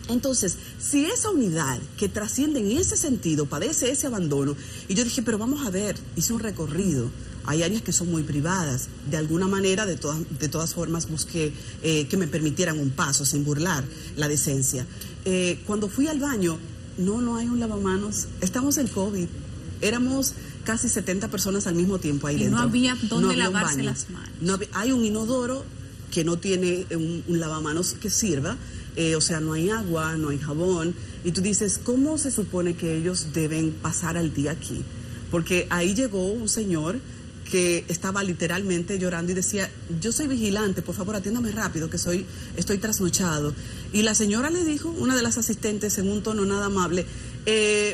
Entonces, si esa unidad que trasciende en ese sentido padece ese abandono, y yo dije, pero vamos a ver, hice un recorrido, hay áreas que son muy privadas, de alguna manera, de todas formas busqué que me permitieran un paso sin burlar la decencia. Cuando fui al baño, no hay un lavamanos, estamos en COVID, éramos casi 70 personas al mismo tiempo ahí dentro. No había dónde lavarse las manos. Hay un inodoro que no tiene un lavamanos que sirva. O sea, no hay agua, no hay jabón, y tú dices, ¿cómo se supone que ellos deben pasar el día aquí? Porque ahí llegó un señor que estaba literalmente llorando y decía, yo soy vigilante, por favor atiéndame rápido, que estoy trasnochado. Y la señora le dijo, una de las asistentes en un tono nada amable,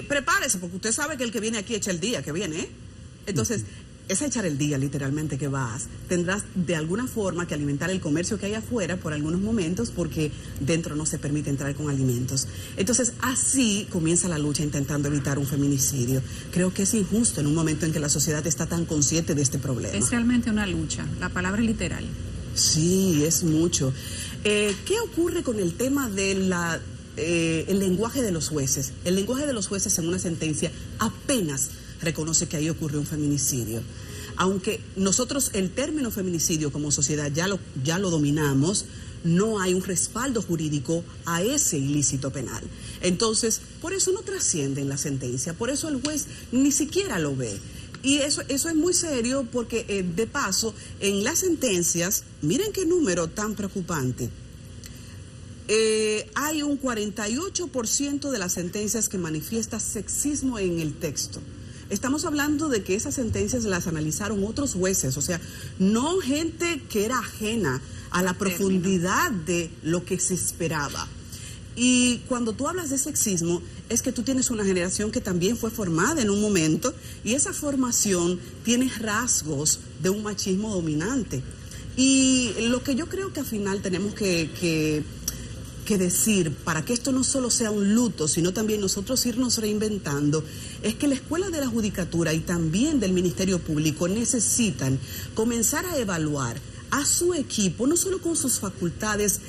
prepárese, porque usted sabe que el que viene aquí echa el día que viene, ¿eh? Entonces, es echar el día literalmente que vas. Tendrás de alguna forma que alimentar el comercio que hay afuera por algunos momentos porque dentro no se permite entrar con alimentos. Entonces así comienza la lucha intentando evitar un feminicidio. Creo que es injusto en un momento en que la sociedad está tan consciente de este problema. Es realmente una lucha, la palabra es literal. Sí, es mucho. ¿Qué ocurre con el tema de el lenguaje de los jueces? El lenguaje de los jueces en una sentencia apenas reconoce que ahí ocurrió un feminicidio. Aunque nosotros el término feminicidio como sociedad ya lo dominamos, no hay un respaldo jurídico a ese ilícito penal. Entonces, por eso no trasciende en la sentencia, por eso el juez ni siquiera lo ve. Y eso es muy serio porque, de paso, en las sentencias, miren qué número tan preocupante. Hay un 48% de las sentencias que manifiesta sexismo en el texto. Estamos hablando de que esas sentencias las analizaron otros jueces, o sea, no gente que era ajena a la profundidad de lo que se esperaba. Y cuando tú hablas de sexismo, es que tú tienes una generación que también fue formada en un momento y esa formación tiene rasgos de un machismo dominante. Y lo que yo creo que al final tenemos que decir, para que esto no solo sea un luto, sino también nosotros irnos reinventando, es que la Escuela de la Judicatura y también del Ministerio Público necesitan comenzar a evaluar a su equipo, no solo con sus facultades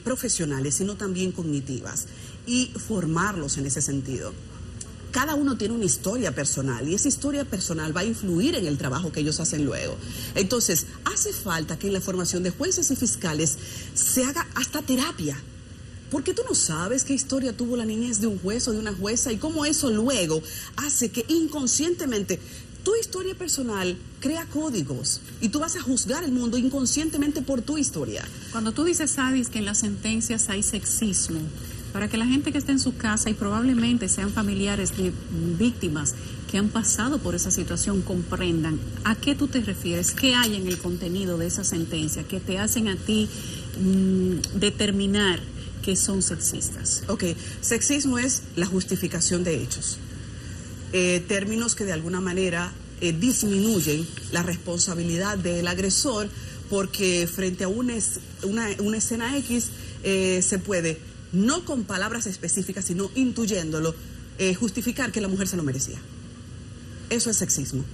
profesionales, sino también cognitivas, y formarlos en ese sentido. Cada uno tiene una historia personal y esa historia personal va a influir en el trabajo que ellos hacen luego. Entonces, hace falta que en la formación de jueces y fiscales se haga hasta terapia. porque tú no sabes qué historia tuvo la niñez de un juez o de una jueza y cómo eso luego hace que inconscientemente tu historia personal crea códigos y tú vas a juzgar el mundo inconscientemente por tu historia. Cuando tú dices, Sadis, que en las sentencias hay sexismo, para que la gente que está en su casa y probablemente sean familiares de víctimas que han pasado por esa situación comprendan, ¿a qué tú te refieres? ¿Qué hay en el contenido de esa sentencia que te hacen a ti determinar que son sexistas? Ok, sexismo es la justificación de hechos. Términos que de alguna manera disminuyen la responsabilidad del agresor, porque frente a una escena X se puede, no con palabras específicas, sino intuyéndolo, justificar que la mujer se lo merecía. Eso es sexismo.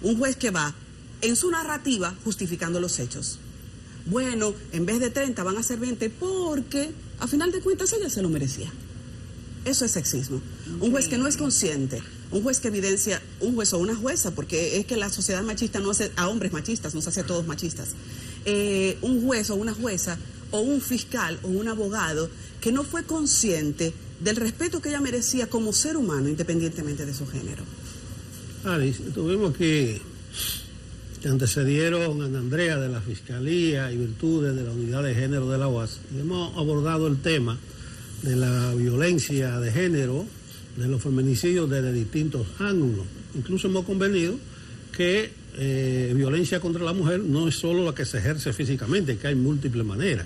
Un juez que va en su narrativa justificando los hechos. Bueno, en vez de 30 van a ser 20 porque a final de cuentas ella se lo merecía. Eso es sexismo. Un juez que no es consciente, un juez que evidencia, un juez o una jueza, porque es que la sociedad machista no hace a hombres machistas, nos hace a todos machistas. Un juez o una jueza, o un fiscal o un abogado que no fue consciente del respeto que ella merecía como ser humano, independientemente de su género. Alice, tuvimos que antecedieron a Ana Andrea de la Fiscalía y Virtudes de la Unidad de Género de la UAS, y hemos abordado el tema de la violencia de género, de los feminicidios desde distintos ángulos. Incluso hemos convenido que violencia contra la mujer no es solo la que se ejerce físicamente, que hay múltiples maneras.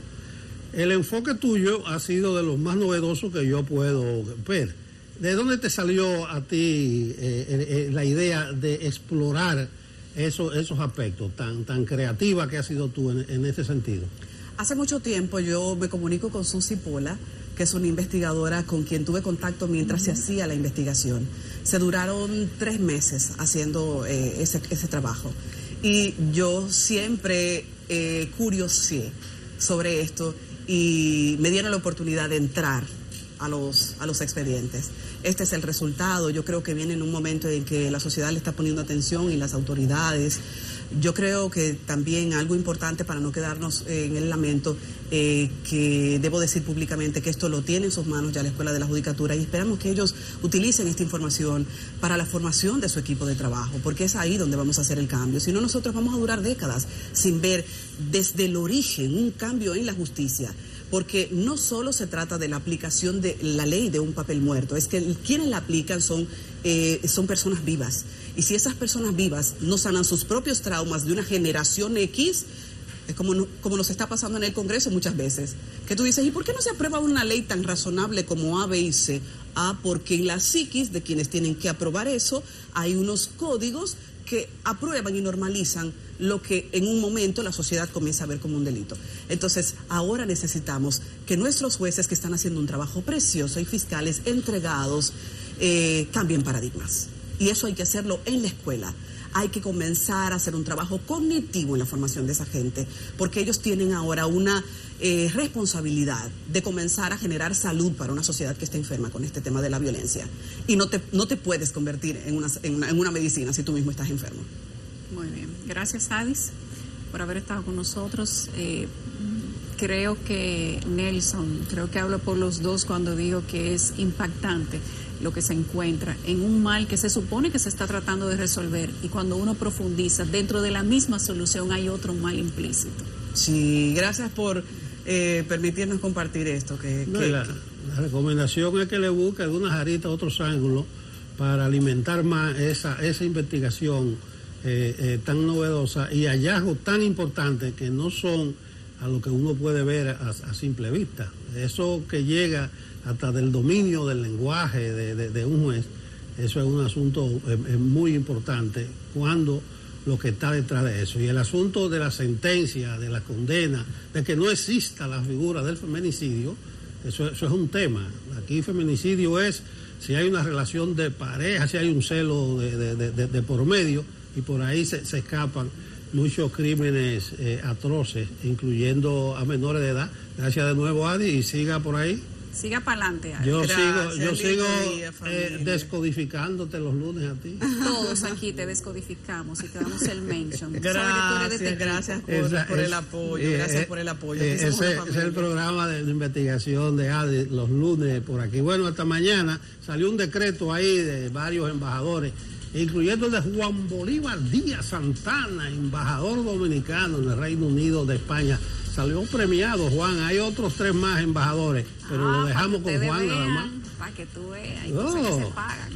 El enfoque tuyo ha sido de los más novedosos que yo puedo ver. ¿De dónde te salió a ti la idea de explorar esos aspectos tan creativa que has sido tú en ese sentido? Hace mucho tiempo yo me comunico con Susi Pola, que es una investigadora con quien tuve contacto mientras se hacía la investigación. Se duraron 3 meses haciendo ese trabajo. Y yo siempre curiosé sobre esto y me dieron la oportunidad de entrar a los expedientes. Este es el resultado. Yo creo que viene en un momento en que la sociedad le está poniendo atención y las autoridades. Yo creo que también algo importante para no quedarnos en el lamento, que debo decir públicamente que esto lo tiene en sus manos ya la Escuela de la Judicatura, y esperamos que ellos utilicen esta información para la formación de su equipo de trabajo, porque es ahí donde vamos a hacer el cambio. Si no, nosotros vamos a durar décadas sin ver desde el origen un cambio en la justicia. Porque no solo se trata de la aplicación de la ley de un papel muerto, es que quienes la aplican son personas vivas. Y si esas personas vivas no sanan sus propios traumas de una generación X, es como nos está pasando en el Congreso muchas veces, que tú dices, ¿y por qué no se aprueba una ley tan razonable como A, B y C? Porque en la psiquis de quienes tienen que aprobar eso hay unos códigos que aprueban y normalizan lo que en un momento la sociedad comienza a ver como un delito. Entonces, ahora necesitamos que nuestros jueces, que están haciendo un trabajo precioso, y fiscales entregados, cambien paradigmas. Y eso hay que hacerlo en la escuela. Hay que comenzar a hacer un trabajo cognitivo en la formación de esa gente, porque ellos tienen ahora una responsabilidad de comenzar a generar salud para una sociedad que está enferma con este tema de la violencia. Y no te puedes convertir en una medicina si tú mismo estás enfermo. Muy bien. Gracias, Sadis, por haber estado con nosotros. Creo que Nelson, creo que hablo por los dos cuando digo que es impactante lo que se encuentra en un mal que se supone que se está tratando de resolver, y cuando uno profundiza, dentro de la misma solución hay otro mal implícito. Sí, gracias por permitirnos compartir esto. La recomendación es que le busque de unas aritas otros ángulos para alimentar más esa investigación tan novedosa y hallazgos tan importantes que no son a lo que uno puede ver a simple vista. Eso que llega hasta del dominio del lenguaje de un juez, eso es un asunto muy importante cuando lo que está detrás de eso. Y el asunto de la sentencia, de la condena, de que no exista la figura del feminicidio, eso es un tema. Aquí feminicidio es si hay una relación de pareja, si hay un celo de por medio, y por ahí se escapan muchos crímenes atroces, incluyendo a menores de edad. Gracias de nuevo, Adi, y siga por ahí. Siga para adelante. Yo sigo descodificándote los lunes a ti. Todos aquí te descodificamos y te damos el mention. Gracias por el apoyo. Gracias por el apoyo. Ese es el programa de investigación de ADI los lunes por aquí. Bueno, hasta mañana salió un decreto ahí de varios embajadores, incluyendo el de Juan Bolívar Díaz Santana, embajador dominicano en el Reino Unido de España. Salió premiado, Juan. Hay otros 3 más embajadores, pero lo dejamos con Juan nada más. Para que tú veas, hay cosas que se pagan.